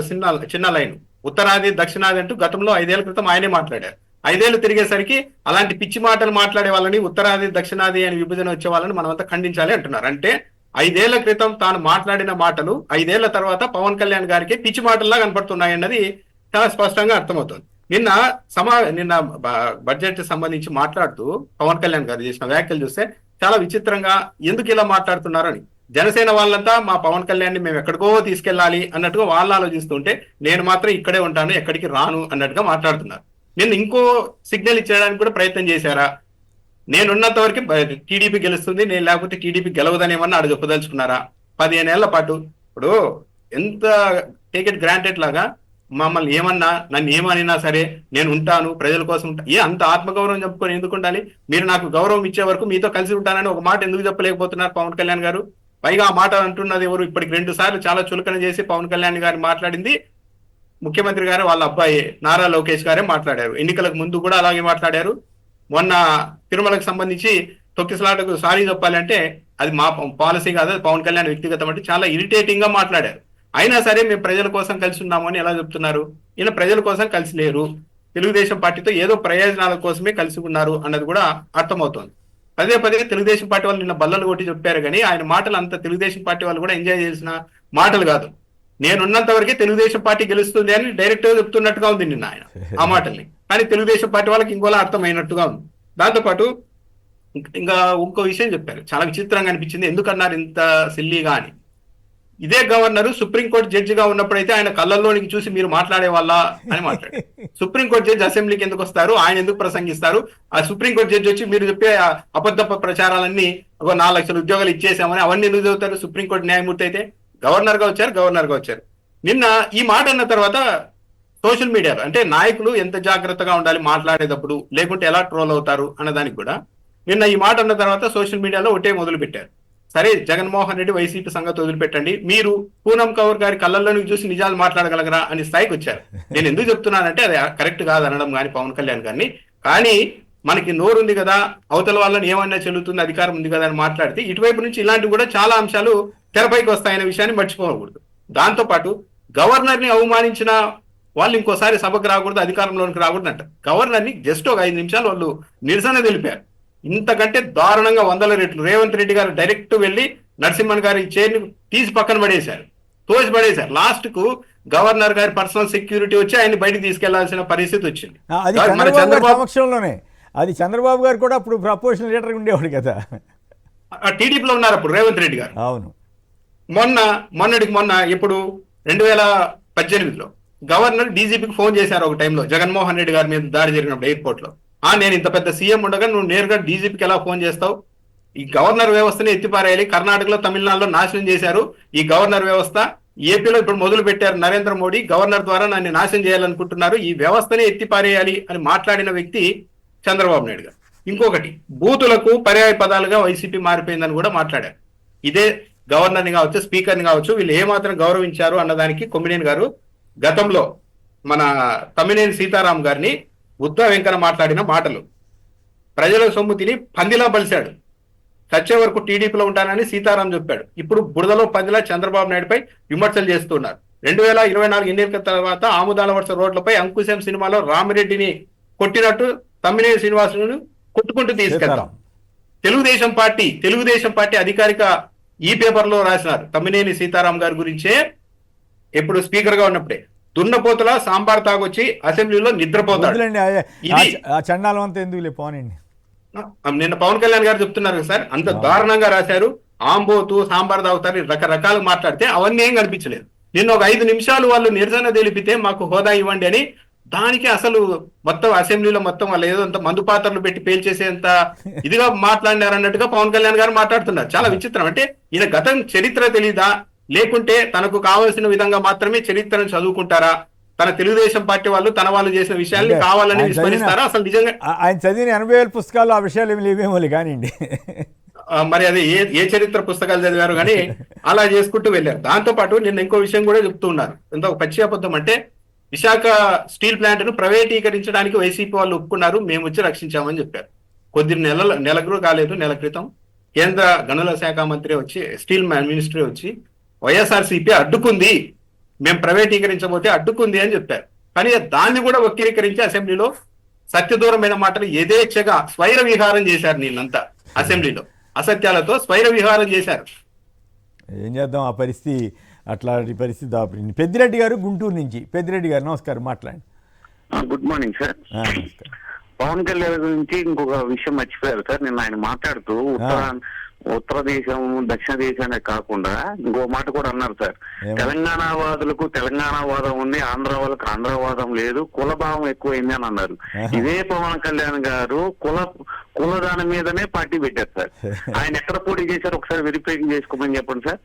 చిన్న లైన్ ఉత్తరాది దక్షిణాది అంటూ గతంలో 5 ఏళ్ల క్రితం ఆయనే మాట్లాడారు. 5 ఏళ్ళు తిరిగేసరికి అలాంటి పిచ్చి మాటలు మాట్లాడే వాళ్ళని, ఉత్తరాది దక్షిణాది అని విభజన వచ్చే వాళ్ళని మనమంతా ఖండించాలి అంటున్నారు. అంటే 5 ఏళ్ల క్రితం తాను మాట్లాడిన మాటలు 5 ఏళ్ల తర్వాత పవన్ కళ్యాణ్ గారికి పిచ్చి మాటల్లా కనపడుతున్నాయి అన్నది చాలా స్పష్టంగా అర్థమవుతుంది. నిన్న బడ్జెట్ సంబంధించి మాట్లాడుతూ పవన్ కళ్యాణ్ గారు చేసిన వ్యాఖ్యలు చూస్తే చాలా విచిత్రంగా, ఎందుకు ఇలా మాట్లాడుతున్నారని. జనసేన వాళ్ళంతా మా పవన్ కళ్యాణ్ ని మేము ఎక్కడికో తీసుకెళ్లాలి అన్నట్టుగా వాళ్ళు ఆలోచిస్తుంటే, నేను మాత్రం ఇక్కడే ఉంటాను, ఎక్కడికి రాను అన్నట్టుగా మాట్లాడుతున్నారు. నేను ఇంకో సిగ్నల్ ఇచ్చేయడానికి కూడా ప్రయత్నం చేశారా? నేనున్నంత వరకు టీడీపీ గెలుస్తుంది, నేను లేకపోతే టీడీపీ గెలవదనేమన్నా ఆడ చెప్పదలుచుకున్నారా? 15 ఏళ్ల పాటు ఇప్పుడు ఎంత టేక్ ఇట్ గ్రాంటెడ్ లాగా మమ్మల్ని ఏమన్నా, నన్ను ఏమనినా సరే నేను ఉంటాను, ప్రజల కోసం ఉంటా. అంత ఆత్మగౌరవం చెప్పుకొని ఎందుకు ఉండాలి? మీరు నాకు గౌరవం ఇచ్చే వరకు మీతో కలిసి ఉంటానని ఒక మాట ఎందుకు చెప్పలేకపోతున్నారు పవన్ కళ్యాణ్ గారు? పైగా ఆ మాట అంటున్నది ఎవరు? ఇప్పటికి 2 సార్లు చాలా చులకన చేసి పవన్ కళ్యాణ్ గారు మాట్లాడింది ముఖ్యమంత్రి గారు వాళ్ళ అబ్బాయి నారా లోకేష్ గారే మాట్లాడారు. ఎన్నికలకు ముందు కూడా అలాగే మాట్లాడారు. మొన్న తిరుమలకు సంబంధించి తొక్కిసలాటకు సారీ చెప్పాలంటే అది మా పాలసీ కాదు, అది పవన్ కళ్యాణ్ వ్యక్తిగతం అంటే చాలా ఇరిటేటింగ్ గా మాట్లాడారు. అయినా సరే మేము ప్రజల కోసం కలిసి ఉన్నాము అని ఎలా చెప్తున్నారు? ఈయన ప్రజల కోసం కలిసి లేరు, తెలుగుదేశం పార్టీతో ఏదో ప్రయోజనాల కోసమే కలిసి ఉన్నారు అన్నది కూడా అర్థమవుతోంది. పదే తెలుగుదేశం పార్టీ వాళ్ళు నిన్న బల్లలు కొట్టి చెప్పారు కానీ ఆయన మాటలు అంత తెలుగుదేశం పార్టీ వాళ్ళు కూడా ఎంజాయ్ చేసిన మాటలు కాదు. నేనున్నంత వరకే తెలుగుదేశం పార్టీ గెలుస్తుంది అని డైరెక్ట్ గా చెప్తున్నట్టుగా ఉంది నిన్న ఆయన ఆ మాటల్ని. కానీ తెలుగుదేశం పార్టీ వాళ్ళకి ఇంకోలా అర్థమైనట్టుగా ఉంది. దాంతోపాటు ఇంకా ఇంకో విషయం చెప్పారు, చాలా విచిత్రంగా అనిపించింది. ఎందుకన్నారు ఇంత సిల్లీగా అని. ఇదే గవర్నర్ సుప్రీంకోర్టు జడ్జిగా ఉన్నప్పుడైతే ఆయన కళ్ళల్లోనికి చూసి మీరు మాట్లాడే వాళ్ళ అని మాట్లాడారు. సుప్రీంకోర్టు జడ్జి అసెంబ్లీకి ఎందుకు వస్తారు, ఆయన ఎందుకు ప్రసంగిస్తారు? ఆ సుప్రీంకోర్టు జడ్జి వచ్చి మీరు చెప్పే అబద్ధ ప్రచారాలన్నీ 4 లక్షల ఉద్యోగాలు ఇచ్చేసామని అవన్నీ ఎందుకు చదువుతారు? సుప్రీంకోర్టు న్యాయమూర్తి అయితే గవర్నర్ గా వచ్చారు. నిన్న ఈ మాట అన్న తర్వాత సోషల్ మీడియాలో అంటే నాయకులు ఎంత జాగ్రత్తగా ఉండాలి మాట్లాడేటప్పుడు, లేకుంటే ఎలా ట్రోల్ అవుతారు అన్నదానికి కూడా నిన్న ఈ మాట అన్న తర్వాత సోషల్ మీడియాలో ఒకటే మొదలు పెట్టారు. సరే జగన్మోహన్ రెడ్డి వైసీపీ సంగతి వదిలిపెట్టండి, మీరు పూనం కౌర్ గారి కళ్ళల్లోనికి చూసి నిజాలు మాట్లాడగలగరా అని స్థాయికి వచ్చారు. నేను ఎందుకు చెప్తున్నానంటే అది కరెక్ట్ కాదు అనడం కానీ పవన్ కళ్యాణ్ గారిని, కానీ మనకి నోరుంది కదా, అవతల వాళ్ళని ఏమన్నా చెల్లుతుంది, అధికారం ఉంది కదా అని మాట్లాడితే ఇటువైపు నుంచి ఇలాంటివి కూడా చాలా అంశాలు తెరపైకి వస్తాయనే విషయాన్ని మర్చిపోకూడదు. దాంతోపాటు గవర్నర్ ని అవమానించిన వాళ్ళు ఇంకోసారి సభకు రాకూడదు, అధికారంలోనికి రాకూడదు అంటారు. గవర్నర్ని జస్ట్ ఒక 5 నిమిషాలు వాళ్ళు నిరసన తెలిపారు. ఇంతకంటే దారుణంగా 100 రెట్లు రేవంత్ రెడ్డి గారు డైరెక్ట్ వెళ్ళి నరసింహన్ గారి చైర్ని తీసి పక్కన పడేశారు, తోసి పడేశారు. లాస్ట్ కు గవర్నర్ గారి పర్సనల్ సెక్యూరిటీ వచ్చి ఆయన బయటికి తీసుకెళ్లాల్సిన పరిస్థితి వచ్చింది. అది చంద్రబాబు సమక్షంలోనే. అది చంద్రబాబు గారు కూడా అప్పుడు ప్రపోజల్ లీడర్ ఉండేవాడు కదా, టీడీపీలో ఉన్నారు అప్పుడు రేవంత్ రెడ్డి గారు. అవును. మొన్న ఇప్పుడు 2018లో గవర్నర్ డీజీపీకి ఫోన్ చేశారు ఒక టైంలో, జగన్మోహన్ రెడ్డి గారి మీద దాడి జరిగినప్పుడు ఎయిర్పోర్ట్ లో. నేను ఇంత పెద్ద సీఎం ఉండగా నువ్వు నేరుగా డీజీపీకి ఎలా ఫోన్ చేస్తావు? ఈ గవర్నర్ వ్యవస్థని ఎత్తిపారేయాలి. కర్ణాటకలో, తమిళనాడులో నాశనం చేశారు ఈ గవర్నర్ వ్యవస్థ. ఏపీలో ఇప్పుడు మొదలు పెట్టారు నరేంద్ర మోడీ, గవర్నర్ ద్వారా నన్ను నాశనం చేయాలనుకుంటున్నారు, ఈ వ్యవస్థని ఎత్తిపారేయాలి అని మాట్లాడిన వ్యక్తి చంద్రబాబు నాయుడు గారు. ఇంకొకటి, బూతులకు పర్యాయ పదాలుగా వైసీపీ మారిపోయిందని కూడా మాట్లాడారు. ఇదే గవర్నర్ని కావచ్చు, స్పీకర్ని కావచ్చు, వీళ్ళు ఏమాత్రం గౌరవించారు అన్నదానికి కొమ్మినేని గారు గతంలో మన తమ్మినేని సీతారాం గారిని ఉద్ధ వెంకన్న మాట్లాడిన మాటలు, ప్రజల సొమ్ము తిని పందిలా బలిశాడు, చచ్చే వరకు టీడీపీలో ఉంటానని సీతారాం చెప్పాడు. ఇప్పుడు బురదలో పందిలా చంద్రబాబు నాయుడుపై విమర్శలు చేస్తున్నారు. 2024 ఎన్నికల తర్వాత ఆముదాల వరుస రోడ్లపై అంకుశం సినిమాలో రామిరెడ్డిని కొట్టినట్టు తమ్మినేని శ్రీనివాసులను కొట్టుకుంటూ తీసుకెళ్తాం. తెలుగుదేశం పార్టీ అధికారిక ఈ పేపర్ లో రాసినారు తమ్మినేని సీతారాం గారి గురించే. ఎప్పుడు స్పీకర్ గా ఉన్నప్పుడే దున్నపోతులా సాంబార్ తాగొచ్చి అసెంబ్లీలో నిద్రపోతాడు. నిన్న పవన్ కళ్యాణ్ గారు చెప్తున్నారు కదా సార్, అంత దారుణంగా రాశారు. ఆంబోతు సాంబార్ తాగుతారు రకరకాలు మాట్లాడితే అవన్నీ ఏం కనిపించలేదు. నిన్న ఒక 5 నిమిషాలు వాళ్ళు నిరసన తెలిపితే మాకు హోదా ఇవ్వండి అని, దానికి అసలు మొత్తం అసెంబ్లీలో మొత్తం వాళ్ళు ఏదో అంత మందు పాత్రలు పెట్టి పేల్చేసేంత ఇదిగా మాట్లాడినారు అన్నట్టుగా పవన్ కళ్యాణ్ గారు మాట్లాడుతున్నారు. చాలా విచిత్రం. అంటే ఈయన గతం చరిత్ర తెలీదా, లేకుంటే తనకు కావాల్సిన విధంగా మాత్రమే చరిత్రను చదువుకుంటారా? తన తెలుగుదేశం పార్టీ వాళ్ళు తన వాళ్ళు చేసిన విషయాల్ని కావాలని విస్మరిస్తారా? అసలు నిజంగా ఆయన చదివిన 80,000 పుస్తకాలు ఆ విషయాలు ఏమి లేవేమో కానివ్వండి, మరి అది ఏ చరిత్ర పుస్తకాలు చదివారు కానీ అలా చేసుకుంటూ వెళ్ళారు. దాంతో పాటు నిన్న ఇంకో విషయం కూడా చెప్తూ ఉన్నారు. ఎంత పచ్చి అబద్ధం అంటే, విశాఖ స్టీల్ ప్లాంట్ ను ప్రైవేటీకరించడానికి వైసీపీ వాళ్ళు ఒప్పుకున్నారు, మేము వచ్చి రక్షించామని చెప్పారు. కొద్ది నెలకు కాలేదు, నెల క్రితం కేంద్ర గనుల శాఖ మంత్రి వచ్చి, స్టీల్ మినిస్ట్రీ వచ్చి వైఎస్ఆర్సీపీ అడ్డుకుంది, మేము ప్రైవేటీకరించబోతే అడ్డుకుంది అని చెప్పారు. కానీ దాన్ని కూడా వక్రీకరించి అసెంబ్లీలో సత్యదూరమైన మాటలు యథేచ్ఛగా స్వైర విహారం చేశారు. నిన్నంతా అసెంబ్లీలో అసత్యాలతో స్వైర విహారం చేశారు. ఏం చేద్దాం, ఆ పరిస్థితి అట్లాంటి పరిస్థితి దాపరింది. పెద్దిరెడ్డి గారు గుంటూరు నుంచి. పెద్దిరెడ్డి గారు నమస్కారం, మాట్లాడండి. Good morning sir. Pawan Kalyan గురించి ఇంకొక విషయం మర్చిపోయారు సార్. నిన్న ఆయన మాట్లాడుతూ ఉత్తర దేశం దక్షిణ దేశానే కాకుండా ఇంకో మాట కూడా అన్నారు సార్. తెలంగాణ వాదులకు తెలంగాణ వాదం ఉంది, ఆంధ్ర వాళ్ళకు ఆంధ్ర వాదం లేదు, కుల భావం ఎక్కువైంది అని అన్నారు. ఇదే పవన్ కళ్యాణ్ గారు కుల దాని మీదనే పార్టీ పెట్టారు సార్. ఆయన ఎక్కడ పోటీ చేశారు ఒకసారి వెరిఫై చేసుకోమని చెప్పండి సార్.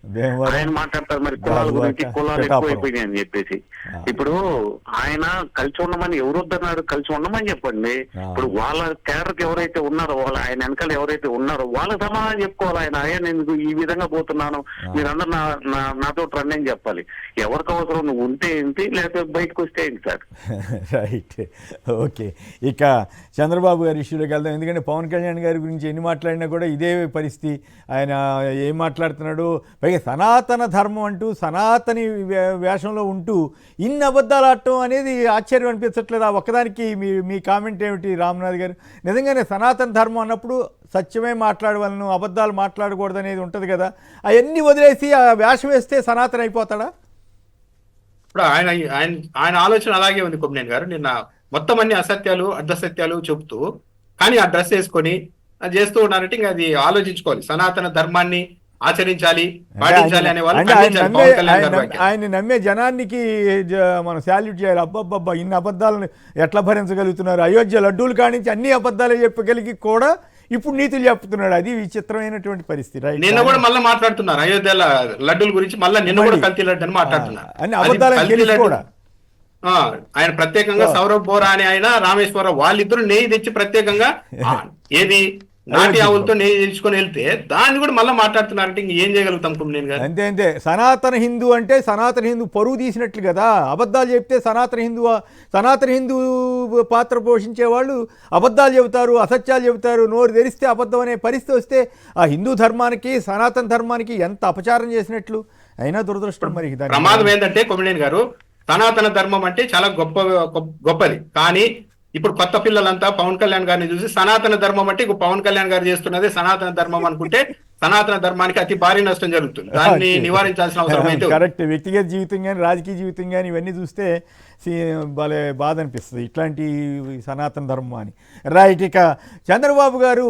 ఆయన మాట్లాడతారు మరి కులాల గురించి, కులాలు ఎక్కువైపోయినాయి అని చెప్పేసి. ఇప్పుడు ఆయన కలిసి ఉండమని ఎవరు వద్దన్నారు? కలిసి ఉండమని చెప్పండి. ఇప్పుడు వాళ్ళ క్యాడర్కి ఎవరైతే ఉన్నారో, వాళ్ళ ఆయన వెనకాల ఎవరైతే ఉన్నారో వాళ్ళకి సమాధానం చెప్పుకోవాలి. ఆయన నేను ఎందుకు ఈ విధంగా పోతున్నాను, మీరందరూ నాతో రండి అని చెప్పాలి. ఎవరికి అవసరం నువ్వు ఉంటే ఏంటి, లేకపోతే బయటకు వస్తే ఏంటి సార్. Right, okay. ఇక చంద్రబాబు గారి ఇష్యూలోకి వెళ్దాం. ఎందుకంటే పవన్ కళ్యాణ్ గారి గురించి ఎన్ని మాట్లాడినా కూడా ఇదే పరిస్థితి. ఆయన ఏం మాట్లాడుతున్నాడు, పైగా సనాతన ధర్మం అంటూ సనాతని వేషంలో ఉంటూ ఇన్ని అబద్ధాలు ఆడటం అనేది ఆశ్చర్యం అనిపించట్లేదు. ఆ ఒక్కదానికి మీ కామెంట్ ఏమిటి రామ్నాథ్ గారు? నిజంగానే సనాతన ధర్మం అన్నప్పుడు సత్యమే మాట్లాడవలను, అబద్ధాలు మాట్లాడకూడదు అనేది ఉంటుంది కదా. అవన్నీ వదిలేసి ఆ వేషం వేస్తే సనాతన అయిపోతాడా? ఇప్పుడు ఆయన ఆలోచన అలాగే ఉంది కొమ్మినేని గారు. నిన్న మొత్తం అన్ని అసత్యాలు అర్ధసత్యాలు చెబుతూ, కానీ ఆ డ్రెస్ వేసుకొని చేస్తూ ఉన్నారంటే ఇంకా అది ఆలోచించుకోవాలి. సనాతన ధర్మాన్ని ఆచరించాలి, పాటించాలి అనే వాళ్ళు ఆయన నమ్మే జనానికి మనం శాల్యూట్ చేయాలి. అబ్బబ్బబ్బా, ఇన్ని అబద్ధాలను ఎట్లా భరించగలుగుతున్నారు? అయోధ్య లడ్డూలు కానించి అన్ని అబద్ధాలు చెప్పగలిగి కూడా ఇప్పుడు నీతులు చెప్తున్నాడు. అది విచిత్రమైనటువంటి పరిస్థితి. నిన్న కూడా మళ్ళీ మాట్లాడుతున్నారు అయోధ్య లడ్డూల గురించి, మళ్ళీ నిన్న కూడా కల్తీ లడ్డు అని మాట్లాడుతున్నారు. అన్ని అబద్ధాలు కూడా ఆయన ప్రత్యేకంగా సౌరభ్ బోరా అని ఆయన రామేశ్వరరావు వాళ్ళిద్దరు నెయ్యి తెచ్చి ప్రత్యేకంగా ఏది నాటి ఆవులతో నెయ్యి తెచ్చుకొని వెళ్తే దాన్ని కూడా మళ్ళీ మాట్లాడుతున్నారంటే ఇంక ఏం చేయగలుగుతాం కొమ్మినేని గారు? అంతే. సనాతన హిందూ అంటే సనాతన హిందూ పరువు తీసినట్లు కదా. అబద్ధాలు చెప్తే సనాతన హిందూ పాత్ర పోషించే వాళ్ళు అబద్ధాలు చెబుతారు, అసత్యాలు చెబుతారు. నోరు తెరిస్తే అబద్ధం అనే పరిస్థితి వస్తే ఆ హిందూ ధర్మానికి సనాతన ధర్మానికి ఎంత అపచారం చేసినట్లు. అయినా దురదృష్టం. మరి ప్రమాదం ఏంటంటే కొమ్మినేని గారు, సనాతన ధర్మం అంటే చాలా గొప్పది. కానీ ఇప్పుడు కొత్త పిల్లలంతా పవన్ కళ్యాణ్ గారిని చూసి సనాతన ధర్మం అంటే పవన్ కళ్యాణ్ గారు చేస్తున్నదే సనాతన ధర్మం అనుకుంటే సనాతన ధర్మానికి అతి భారీ నష్టం జరుగుతుంది. దాన్ని నివారించాల్సిన అవసరం అయితే కరెక్ట్. వ్యక్తిగత జీవితం కానీ రాజకీయ జీవితం కానీ ఇవన్నీ చూస్తే భలే బాధ అనిపిస్తుంది ఇట్లాంటి సనాతన ధర్మం అని. రైట్. ఇక చంద్రబాబు గారు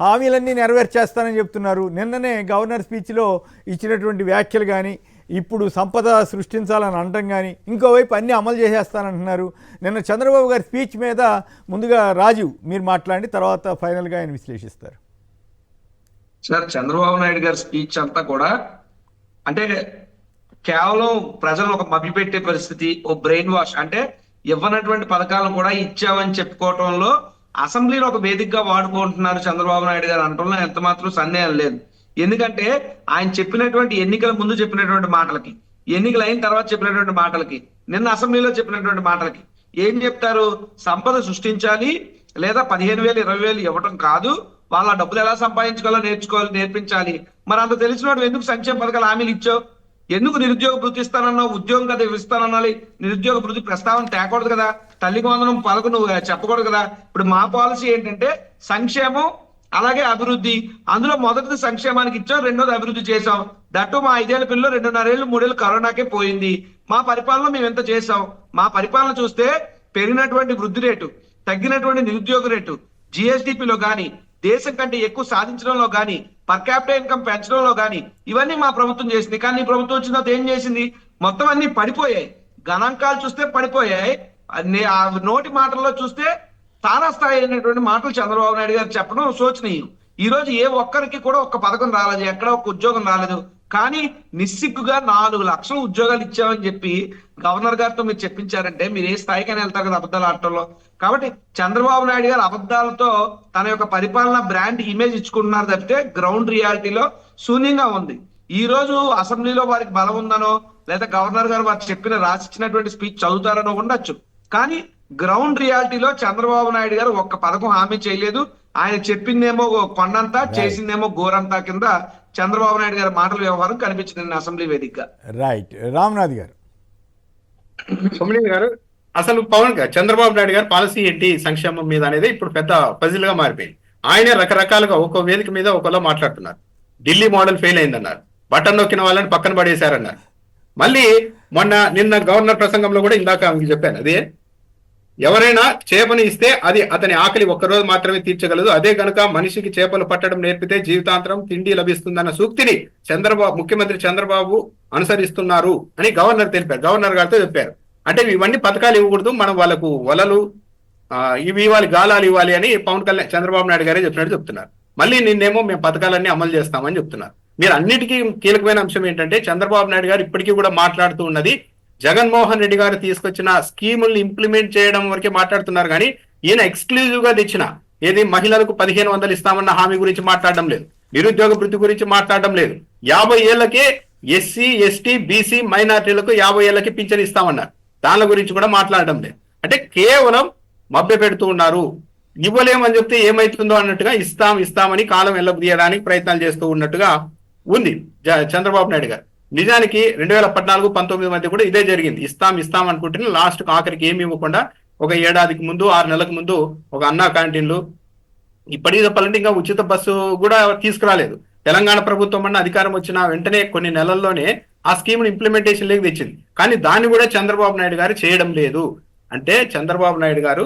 హామీలన్నీ నెరవేర్చేస్తానని చెప్తున్నారు. నిన్ననే గవర్నర్ స్పీచ్లో ఇచ్చినటువంటి వ్యాఖ్యలు కానీ ఇప్పుడు సంపద సృష్టించాలని అనడం కానీ ఇంకోవైపు అన్నీ అమలు చేసేస్తానంటున్నారు. నిన్న చంద్రబాబు గారి స్పీచ్ మీద ముందుగా రాజీవ్ మీరు మాట్లాడి తర్వాత ఫైనల్గా ఆయన విశ్లేషిస్తారు. సార్, చంద్రబాబు నాయుడు గారి స్పీచ్ అంతా కూడా అంటే కేవలం ప్రజలను ఒక మభ్యపెట్టే పరిస్థితి, ఓ బ్రెయిన్ వాష్, అంటే ఇవ్వనటువంటి పథకాలను కూడా ఇచ్చామని చెప్పుకోవటంలో అసెంబ్లీలో ఒక వేదికగా వాడుకుంటున్నారు చంద్రబాబు నాయుడు గారు అనటంలో ఎంత మాత్రం సందేహం లేదు. ఎందుకంటే ఆయన చెప్పినటువంటి ఎన్నికల ముందు చెప్పినటువంటి మాటలకి, ఎన్నికలు అయిన తర్వాత చెప్పినటువంటి మాటలకి, నిన్న అసెంబ్లీలో చెప్పినటువంటి మాటలకి ఏం చెప్తారు? సంపద సృష్టించాలి, లేదా 15,000 20,000 ఇవ్వటం కాదు, వాళ్ళ డబ్బులు ఎలా సంపాదించుకోవాలో నేర్పించాలి. మరి అంత తెలిసినట్టు ఎందుకు సంక్షేమ పథకాలు హామీలు ఇచ్చావు? ఎందుకు నిరుద్యోగ భృతి ఇస్తానన్నావు? ఉద్యోగం కదా ఇస్తానన్నాలి, నిరుద్యోగ భృతి ప్రస్తావన తేకూడదు కదా, తల్లికి వందనం పథకం నువ్వు చెప్పకూడదు కదా. ఇప్పుడు మా పాలసీ ఏంటంటే సంక్షేమం అలాగే అభివృద్ధి. అందులో మొదటిది సంక్షేమానికి ఇచ్చాం, రెండోది అభివృద్ధి చేసాం. దట్టు మా 5 ఏళ్ల పిల్లలు 2.5 ఏళ్ళు 3 ఏళ్ళు కరోనాకే పోయింది. మా పరిపాలన మేము ఎంత చేసాం? మా పరిపాలన చూస్తే పెరిగినటువంటి వృద్ధి రేటు, తగ్గినటువంటి నిరుద్యోగ రేటు, జిఎస్డిపిలో కానీ దేశం కంటే ఎక్కువ సాధించడంలో కానీ, పర్ క్యాపిటల్ ఇన్కమ్ పెంచడంలో కానీ ఇవన్నీ మా ప్రభుత్వం చేసింది. కానీ ఈ ప్రభుత్వం వచ్చిన తర్వాత ఏం చేసింది? మొత్తం అన్ని పడిపోయాయి. గణాంకాలు చూస్తే పడిపోయాయి, ఆ నోటి మాటల్లో చూస్తే తారాస్థాయి అయినటువంటి మాటలు చంద్రబాబు నాయుడు గారు చెప్పడం శోచనీయం. ఈ రోజు ఏ ఒక్కరికి కూడా ఒక్క పథకం రాలేదు, ఎక్కడ ఒక్క ఉద్యోగం రాలేదు. కానీ నిస్సిగ్గుగా 4 లక్షల ఉద్యోగాలు ఇచ్చామని చెప్పి గవర్నర్ గారితో మీరు చెప్పించారంటే మీరు ఏ స్థాయికైనా వెళ్తారు కదా అబద్ధాలు ఆడటంలో. కాబట్టి చంద్రబాబు నాయుడు గారు అబద్ధాలతో తన యొక్క పరిపాలన బ్రాండ్ ఇమేజ్ ఇచ్చుకుంటున్నారు తప్పితే గ్రౌండ్ రియాలిటీలో శూన్యంగా ఉంది. ఈ రోజు అసెంబ్లీలో వారికి బలం ఉందనో, లేదా గవర్నర్ గారు వారు చెప్పిన రాసిచ్చినటువంటి స్పీచ్ చదువుతారనో ఉండొచ్చు. కానీ గ్రౌండ్ రియాలిటీలో చంద్రబాబు నాయుడు గారు ఒక్క పథకం హామీ చేయలేదు. ఆయన చెప్పిందేమో కొండంతా, చేసిందేమో గోరంతా కింద చంద్రబాబు నాయుడు గారి మాటల వ్యవహారం కనిపించింది అసెంబ్లీ వేదికగా. రైట్. రామ్నాథ్ గారు. సోమలింగ్ గారు, అసలు చంద్రబాబు నాయుడు గారు పాలసీ ఏంటి సంక్షేమం మీద అనేది ఇప్పుడు పెద్ద పజిల్ గా మారిపోయింది. ఆయనే రకరకాలుగా ఒక్కో వేదిక మీద ఒకలా మాట్లాడుతున్నారు. ఢిల్లీ మోడల్ ఫెయిల్ అయిందన్నారు, బటన్ నొక్కిన వాళ్ళని పక్కన పడేశారన్నారు. మళ్ళీ నిన్న గవర్నర్ ప్రసంగంలో కూడా ఇందాక మీకు చెప్పాను, అదే ఎవరైనా చేపని ఇస్తే అది అతని ఆకలి ఒక్కరోజు మాత్రమే తీర్చగలదు, అదే కనుక మనిషికి చేపలు పట్టడం నేర్పితే జీవితాంతరం తిండి లభిస్తుందన్న సూక్తిని ముఖ్యమంత్రి చంద్రబాబు అనుసరిస్తున్నారు అని గవర్నర్ తెలిపారు. గవర్నర్ గారితో చెప్పారు. అంటే ఇవన్నీ పథకాలు ఇవ్వకూడదు, మనం వాళ్ళకు వలలు ఇవి ఇవ్వాలి, గాలాలు ఇవ్వాలి అని చంద్రబాబు నాయుడు గారే చెప్పినట్టు చెప్తున్నారు. మళ్ళీ నిన్నేమో మేము పథకాలన్నీ అమలు చేస్తామని చెప్తున్నారు. మీరు అన్నిటికీ కీలకమైన అంశం ఏంటంటే చంద్రబాబు నాయుడు గారు ఇప్పటికీ కూడా మాట్లాడుతూ ఉన్నది జగన్మోహన్ రెడ్డి గారు తీసుకొచ్చిన స్కీముల్ని ఇంప్లిమెంట్ చేయడం వరకే మాట్లాడుతున్నారు. కానీ ఈయన ఎక్స్క్లూజివ్ గా తెచ్చిన ఏది మహిళలకు 1,500 ఇస్తామన్న హామీ గురించి మాట్లాడడం లేదు, నిరుద్యోగ వృత్తి గురించి మాట్లాడడం లేదు. 50 ఏళ్లకే ఎస్సీ ఎస్టీ బీసీ మైనార్టీలకు 50 ఏళ్లకి పింఛన్ ఇస్తామన్నారు, దాని గురించి కూడా మాట్లాడడం లేదు. అంటే కేవలం మభ్య పెడుతూ ఉన్నారు. ఇవ్వలేమని చెప్తే ఏమైతుందో అన్నట్టుగా ఇస్తామని కాలం వెళ్ళబుదీయడానికి ప్రయత్నాలు చేస్తూ ఉన్నట్టుగా ఉంది చంద్రబాబు నాయుడు గారు. నిజానికి 2014-19 మధ్య కూడా ఇదే జరిగింది. ఇస్తాం అనుకుంటున్నా లాస్ట్ ఆఖరికి ఏమి ఇవ్వకుండా ఒక ఏడాదికి ముందు 6 నెలలకు ముందు ఒక అన్నా క్యాంటీన్లు, ఇప్పటికీ చెప్పాలంటే ఇంకా ఉచిత బస్సు కూడా తీసుకురాలేదు. తెలంగాణ ప్రభుత్వం అన్న అధికారం వచ్చిన వెంటనే కొన్ని నెలల్లోనే ఆ స్కీమ్ ఇంప్లిమెంటేషన్ లేక తెచ్చింది. కానీ దాన్ని కూడా చంద్రబాబు నాయుడు గారు చేయడం లేదు. అంటే చంద్రబాబు నాయుడు గారు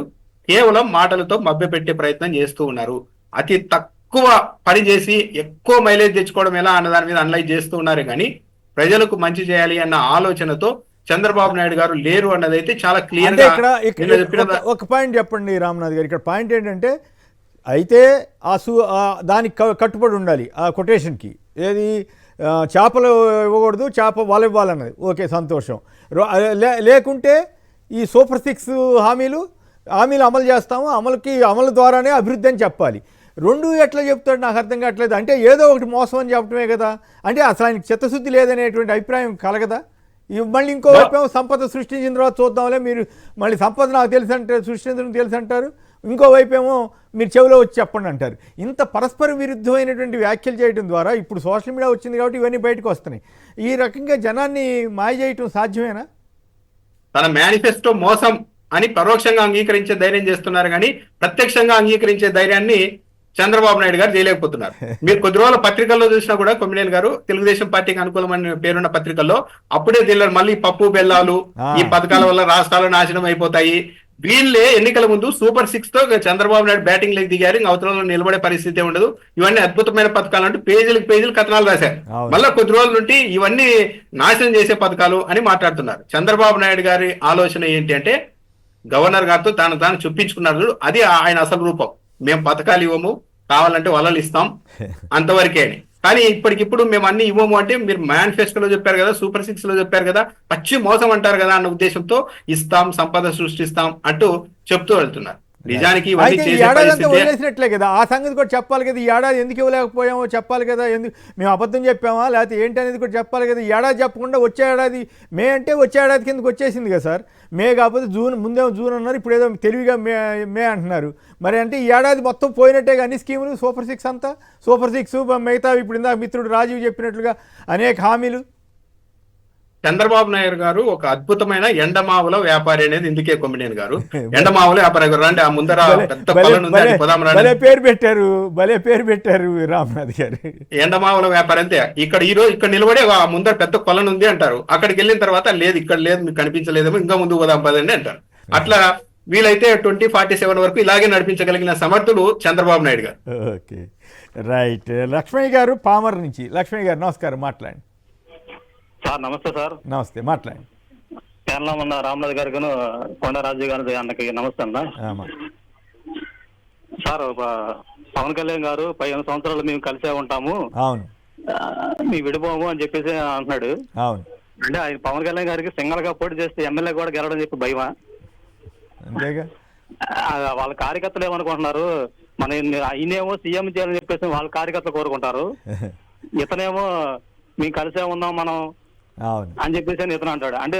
కేవలం మాటలతో మభ్యపెట్టే ప్రయత్నం చేస్తూ ఉన్నారు. అతి తక్కువ పని చేసి ఎక్కువ మైలేజ్ తెచ్చుకోవడం ఎలా అన్న దాని మీద అనలైజ్ చేస్తూ ఉన్నారు. కానీ ప్రజలకు మంచి చేయాలి అన్న ఆలోచనతో చంద్రబాబు నాయుడు గారు లేరు అన్నది అయితే చాలా క్లియర్ గా. ఒక పాయింట్ చెప్పండి రామ్నాథ్ గారు. ఇక్కడ పాయింట్ ఏంటంటే అయితే దానికి కట్టుబడి ఉండాలి ఆ కొటేషన్కి. ఏది చేపలు ఇవ్వకూడదు, చేప వల ఇవ్వాలన్నది. ఓకే, సంతోషం. లేకుంటే ఈ సూపర్ 6 హామీలు అమలు చేస్తాము, అమలు ద్వారానే అభివృద్ధి అని చెప్పాలి. రెండు ఎట్లా చెప్తాడు నాకు అర్థం కావట్లేదు. అంటే ఏదో ఒకటి మోసం అని చెప్పడమే కదా. అంటే అసలు ఆయనకి చిత్తశుద్ధి లేదనేటువంటి అభిప్రాయం కలగదా? మళ్ళీ ఇంకోవైపు సంపద సృష్టించిన తర్వాత చూద్దాంలే, మీరు మళ్ళీ సంపద నాకు సృష్టించడం తెలుసు అంటారు, ఇంకోవైపు ఏమో మీరు చెవిలో వచ్చి చెప్పండి అంటారు. ఇంత పరస్పర విరుద్ధమైనటువంటి వ్యాఖ్యలు చేయడం ద్వారా ఇప్పుడు సోషల్ మీడియా వచ్చింది కాబట్టి ఇవన్నీ బయటకు వస్తున్నాయి. ఈ రకంగా జనాన్ని మాయ చేయటం సాధ్యమేనా? తన మేనిఫెస్టో మోసం అని పరోక్షంగా అంగీకరించే ధైర్యం చేస్తున్నారు, కానీ ప్రత్యక్షంగా అంగీకరించే ధైర్యాన్ని చంద్రబాబు నాయుడు గారు చేయలేకపోతున్నారు. మీరు కొద్ది రోజుల పత్రికల్లో చూసినా కూడా కొమ్మినేని గారు తెలుగుదేశం పార్టీకి అనుకూలమైన పేరున్న పత్రికల్లో అప్పుడే దీనిలో మళ్ళీ పప్పు బెల్లాలు ఈ పథకాల వల్ల రాష్ట్రాలు నాశనం అయిపోతాయి, వీళ్ళే ఎన్నికల ముందు సూపర్ 6 తో చంద్రబాబు నాయుడు బ్యాటింగ్ లెగ్ దిగారు, ఇంకా అవతలలో నిలబడే పరిస్థితి ఉండదు, ఇవన్నీ అద్భుతమైన పథకాలు అంటూ పేజీలకు కథనాలు రాశారు. మళ్ళీ కొద్ది రోజుల నుండి ఇవన్నీ నాశనం చేసే పథకాలు అని మాట్లాడుతున్నారు. చంద్రబాబు నాయుడు గారి ఆలోచన ఏంటి అంటే గవర్నర్ గారితో తాను చూపించుకున్నారు, అది ఆయన అసలు రూపం. మేము పథకాలు ఇవ్వము, కావాలంటే వలలు ఇస్తాం, అంతవరకే. కానీ ఇప్పటికిప్పుడు మేము అన్ని ఇవ్వము అంటే మీరు మేనిఫెస్టోలో చెప్పారు కదా, సూపర్ 6 లో చెప్పారు కదా, పచ్చి మోసం అంటారు కదా అన్న ఉద్దేశంతో ఇస్తాం, సంపద సృష్టిస్తాం అంటూ చెప్తూ వెళ్తున్నారు. నిజానికి వదిలేసినట్లే కదా, ఆ సంగతి కూడా చెప్పాలి కదా. ఈ ఏడాది ఎందుకు ఇవ్వలేకపోయామో చెప్పాలి కదా, ఎందుకు మేము అబద్ధం చెప్పామా లేకపోతే ఏంటి అనేది కూడా చెప్పాలి కదా. ఈ ఏడాది చెప్పకుండా వచ్చే ఏడాది మే అంటే వచ్చే ఏడాది కిందకి వచ్చేసింది కదా సార్. మే కాకపోతే జూన్, ముందేమో జూన్ అన్నారు, ఇప్పుడు ఏదో తెలివిగా మే అంటున్నారు. మరి అంటే ఈ ఏడాది మొత్తం పోయినట్టే అన్ని స్కీములు, సూపర్ 6 అంతా, సూపర్ 6 మిగతా ఇప్పుడు ఇందాక మిత్రుడు రాజీవ్ చెప్పినట్లుగా అనేక హామీలు. చంద్రబాబు నాయుడు గారు ఒక అద్భుతమైన ఎండమావుల వ్యాపారి అనేది ఇందుకే కొమ్మినేని గారు ఎండమావుల వ్యాపారి గారు. అంటే ఆ ముందర భలే పేరు పెట్టారు రామనాథ్ గారు, ఎండమావుల వ్యాపారి. అంతే, ఇక్కడ ఈ రోజు ఇక్కడ నిలబడి ఆ ముందర పెద్ద కొలను ఉంది అంటారు, అక్కడికి వెళ్ళిన తర్వాత లేదు ఇక్కడ లేదు మీకు కనిపించలేదేమో, ఇంకా ముందుకు పోదాం పదండి అంటారు. అట్లా వీలైతే 2047 వరకు ఇలాగే నడిపించగలిగిన సమర్థులు చంద్రబాబు నాయుడు గారు. Okay, right. లక్ష్మణ్ గారు పామర్ నుంచి. లక్ష్మణ్ గారు నమస్కారం, మాట్లాడండి సార్. నమస్తే సార్. నమస్తే, మాట్లాడండి. కేరళ ఉన్న రామనాథ్ గారికి, కొండరాజు గారి అన్నకి నమస్తే అన్న. సార్, పవన్ కళ్యాణ్ గారు 15 సంవత్సరాలు మేము కలిసే ఉంటాము, అవును, మీ విడిపోము అని చెప్పేసి అంటున్నాడు. అవును, అంటే ఆయన పవన్ కళ్యాణ్ గారికి సింగల్ గా పోటీ చేస్తే ఎమ్మెల్యే కూడా గెలవడం చెప్పి భయమా? అంతేగా, వాళ్ళ కార్యకర్తలు ఏమనుకుంటున్నారు, మన ఈయనేమో సీఎం చేయాలని చెప్పేసి వాళ్ళ కార్యకర్తలు కోరుకుంటారు, ఇతనేమో మేము కలిసే ఉన్నాం మనం అని చెప్పేసి ఇతను అంటాడు. అంటే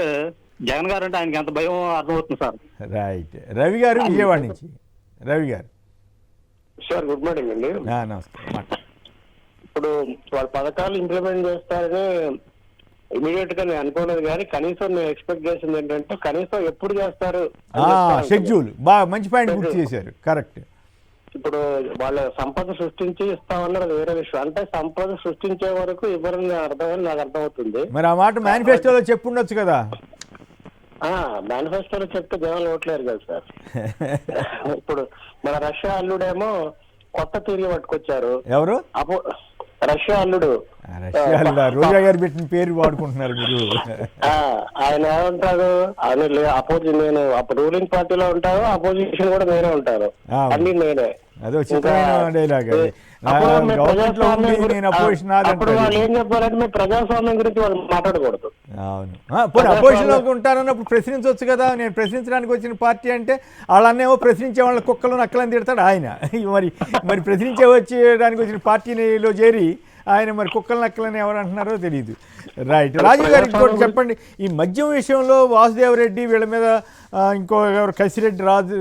జగన్ గారు అంటే ఆయనకి ఎంత భయం అర్థమవుతుంది సార్. రైట్. రవి గారు విజయవాడ నుంచి. రవి గారు సార్, గుడ్ మార్నింగ్ అండి. నమస్కారం. ఇప్పుడు వాళ్ళ పథకాలు ఇంప్లిమెంట్ చేస్తారని ఇమీడియట్ గా నేను అనుకోలేదు, కానీ కనీసం నేను ఎక్స్పెక్ట్ చేసింది ఏంటంటే కనీసం ఎప్పుడు చేస్తారు షెడ్యూల్. బాగా మంచి పాయింట్ గుర్తు చేశారు, కరెక్ట్. ఇప్పుడు వాళ్ళ సంపద సృష్టించి ఇస్తామన్నారు వేరే విషయం, అంటే సంపద సృష్టించే వరకు ఇవ్వరని అర్థమని నాకు అర్థమవుతుంది. మరి ఆ మాట మేనిఫెస్టోలో చెప్పుండొచ్చు కదా. మేనిఫెస్టోలో చెప్తే జనాలు ఓట్లేరు కదా సార్. ఇప్పుడు మన రష్యా అల్లుడేమో కొత్త తీరు పట్టుకొచ్చారు. ఎవరు? రష్యా అల్లుడు. రోజా గారు పెట్టిన పేరు వాడుకుంటున్నారు మీరు. ఆయన ఏమంటారు, ఆయన నేను రూలింగ్ పార్టీలో ఉంటారు, అపోజిషన్ కూడా నేనే ఉంటారు, అన్ని నేనే. అదో డైలాగ్. అప్పుడు వాళ్ళు ఏం చెప్పారంటే మేము ప్రజాస్వామ్యం గురించి వాళ్ళు మాట్లాడకూడదు. అవును, పోనీ అపోజిషన్ లో ఉంటారన్నప్పుడు ప్రశ్నించవచ్చు కదా. నేను ప్రశ్నించడానికి వచ్చిన పార్టీ అంటే వాళ్ళన్నేమో ప్రశ్నించే వాళ్ళ కుక్కలు నక్కలని తిడతాడు ఆయన. మరి ప్రశ్నించే వచ్చేయడానికి వచ్చిన పార్టీలో చేరి ఆయన మరి కుక్కలు నక్కలని ఎవరు అంటున్నారో తెలియదు. రైట్. రాజు గారికి కూడా చెప్పండి, ఈ మద్యం విషయంలో వాసుదేవరెడ్డి వీళ్ళ మీద, ఇంకో ఎవరు కసిరెడ్డి రాజు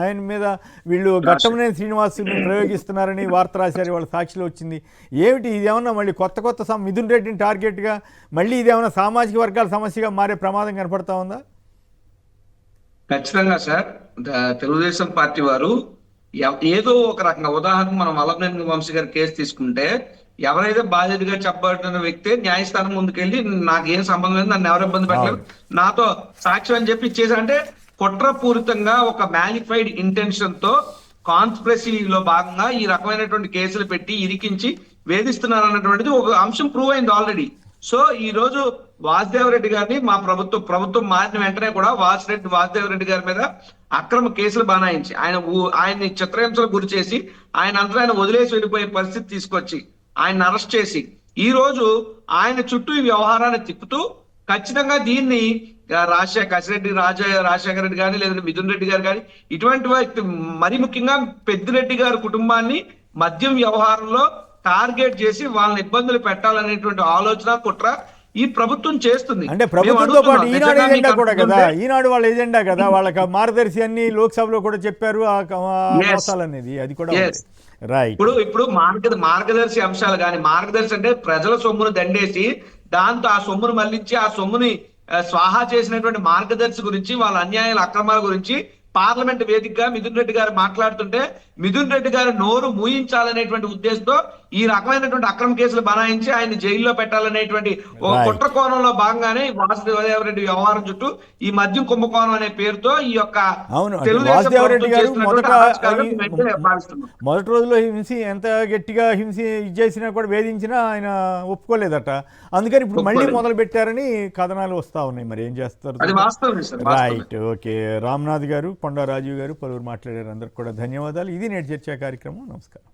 ఆయన మీద వీళ్ళు ఘట్టమనేని శ్రీనివాసుని ప్రయోగిస్తున్నారని వార్త రాశారు, వాళ్ళ సాక్షిలో వచ్చింది. ఏమిటి ఇదేమన్నా మళ్ళీ కొత్త మిథున్ రెడ్డిని టార్గెట్గా మళ్ళీ ఇదేమన్నా సామాజిక వర్గాల సమస్యగా మారే ప్రమాదం కనపడతా ఉందా? ఖచ్చితంగా సార్. తెలుగుదేశం పార్టీ వారు ఏదో ఒక రకంగా, ఉదాహరణకు మనం వల్లభనేని వంశీ గారి కేసు తీసుకుంటే ఎవరైతే బాధ్యతగా చెప్పబడిన వ్యక్తి న్యాయస్థానం ముందుకెళ్ళి నాకు ఏం సంబంధం లేదు, నన్ను ఎవరు ఇబ్బంది పెట్టలేదు, నాతో సాక్ష్యం అని చెప్పి ఇచ్చేసి, అంటే కుట్రపూరితంగా ఒక మ్యాలిఫైడ్ ఇంటెన్షన్ తో కాన్స్పిరసీలో భాగంగా ఈ రకమైనటువంటి కేసులు పెట్టి ఇరికించి వేధిస్తున్నారు అన్నటువంటిది ఒక అంశం ప్రూవ్ అయింది ఆల్రెడీ. సో ఈ రోజు వాసుదేవరెడ్డి గారిని మా ప్రభుత్వం మారిన వెంటనే కూడా వాసుదేవరెడ్డి గారి మీద అక్రమ కేసులు బనాయించి ఆయన్ని చిత్రహింసలకు గురి చేసి ఆయన వదిలేసి వెళ్ళిపోయే పరిస్థితి తీసుకొచ్చి ఆయన అరెస్ట్ చేసి ఈ రోజు ఆయన చుట్టూ ఈ వ్యవహారాన్ని తిప్పుతూ ఖచ్చితంగా దీన్ని రాజశేఖర రెడ్డి గాని లేదంటే మిథున్ రెడ్డి గారు కానీ ఇటువంటి వ్యక్తి, మరి ముఖ్యంగా పెద్దిరెడ్డి గారి కుటుంబాన్ని మద్యం వ్యవహారంలో టార్గెట్ చేసి వాళ్ళని ఇబ్బందులు పెట్టాలనేటువంటి ఆలోచన కుట్ర ఈ ప్రభుత్వం చేస్తుంది. అంటే ప్రభుత్వంతో పాటు ఈనాడు ఎజెండా కూడా కదా, ఈనాడు వాళ్ళ ఎజెండా కదా, వాళ్ళకి మార్గదర్శి అన్ని లోక్సభలో కూడా చెప్పారు అనేది, అది కూడా రైట్. ఇప్పుడు మార్గదర్శి అంశాలు కానీ, మార్గదర్శి అంటే ప్రజల సొమ్మును దండేసి దాంతో ఆ సొమ్మును మళ్లించి ఆ సొమ్ముని స్వాహా చేసినటువంటి మార్గదర్శి గురించి, వాళ్ళ అన్యాయాల అక్రమాల గురించి పార్లమెంట్ వేదికగా మిథున్ రెడ్డి గారు మాట్లాడుతుంటే మిథున్ రెడ్డి గారు నోరు మూయించాలనేటువంటి ఉద్దేశంతో ఈ రకమైనటువంటి అక్రమ కేసులు బనాయించి ఆయన జైల్లో పెట్టాలనేటువంటి ఒక కుట్ర కోణంలో భాగంగానే వాసుదేవరెడ్డి వ్యవహారం చుట్టూ ఈ మద్యం కుంభకోణం అనే పేరుతో ఈ యొక్క మొదటి రోజులో హింసి ఎంత గట్టిగా హింసి చేసినా కూడా వేధించినా ఆయన ఒప్పుకోలేదట. అందుకని ఇప్పుడు మళ్ళీ మొదలు పెట్టారని కథనాలు వస్తా ఉన్నాయి. మరి ఏం చేస్తారు? Right, okay. రామ్నాథ్ గారు, కొండా రాజీవ్ గారు పలువురు మాట్లాడారు. అందరికి కూడా ధన్యవాదాలు. ఇది నేటి చర్చా కార్యక్రమం. నమస్కారం.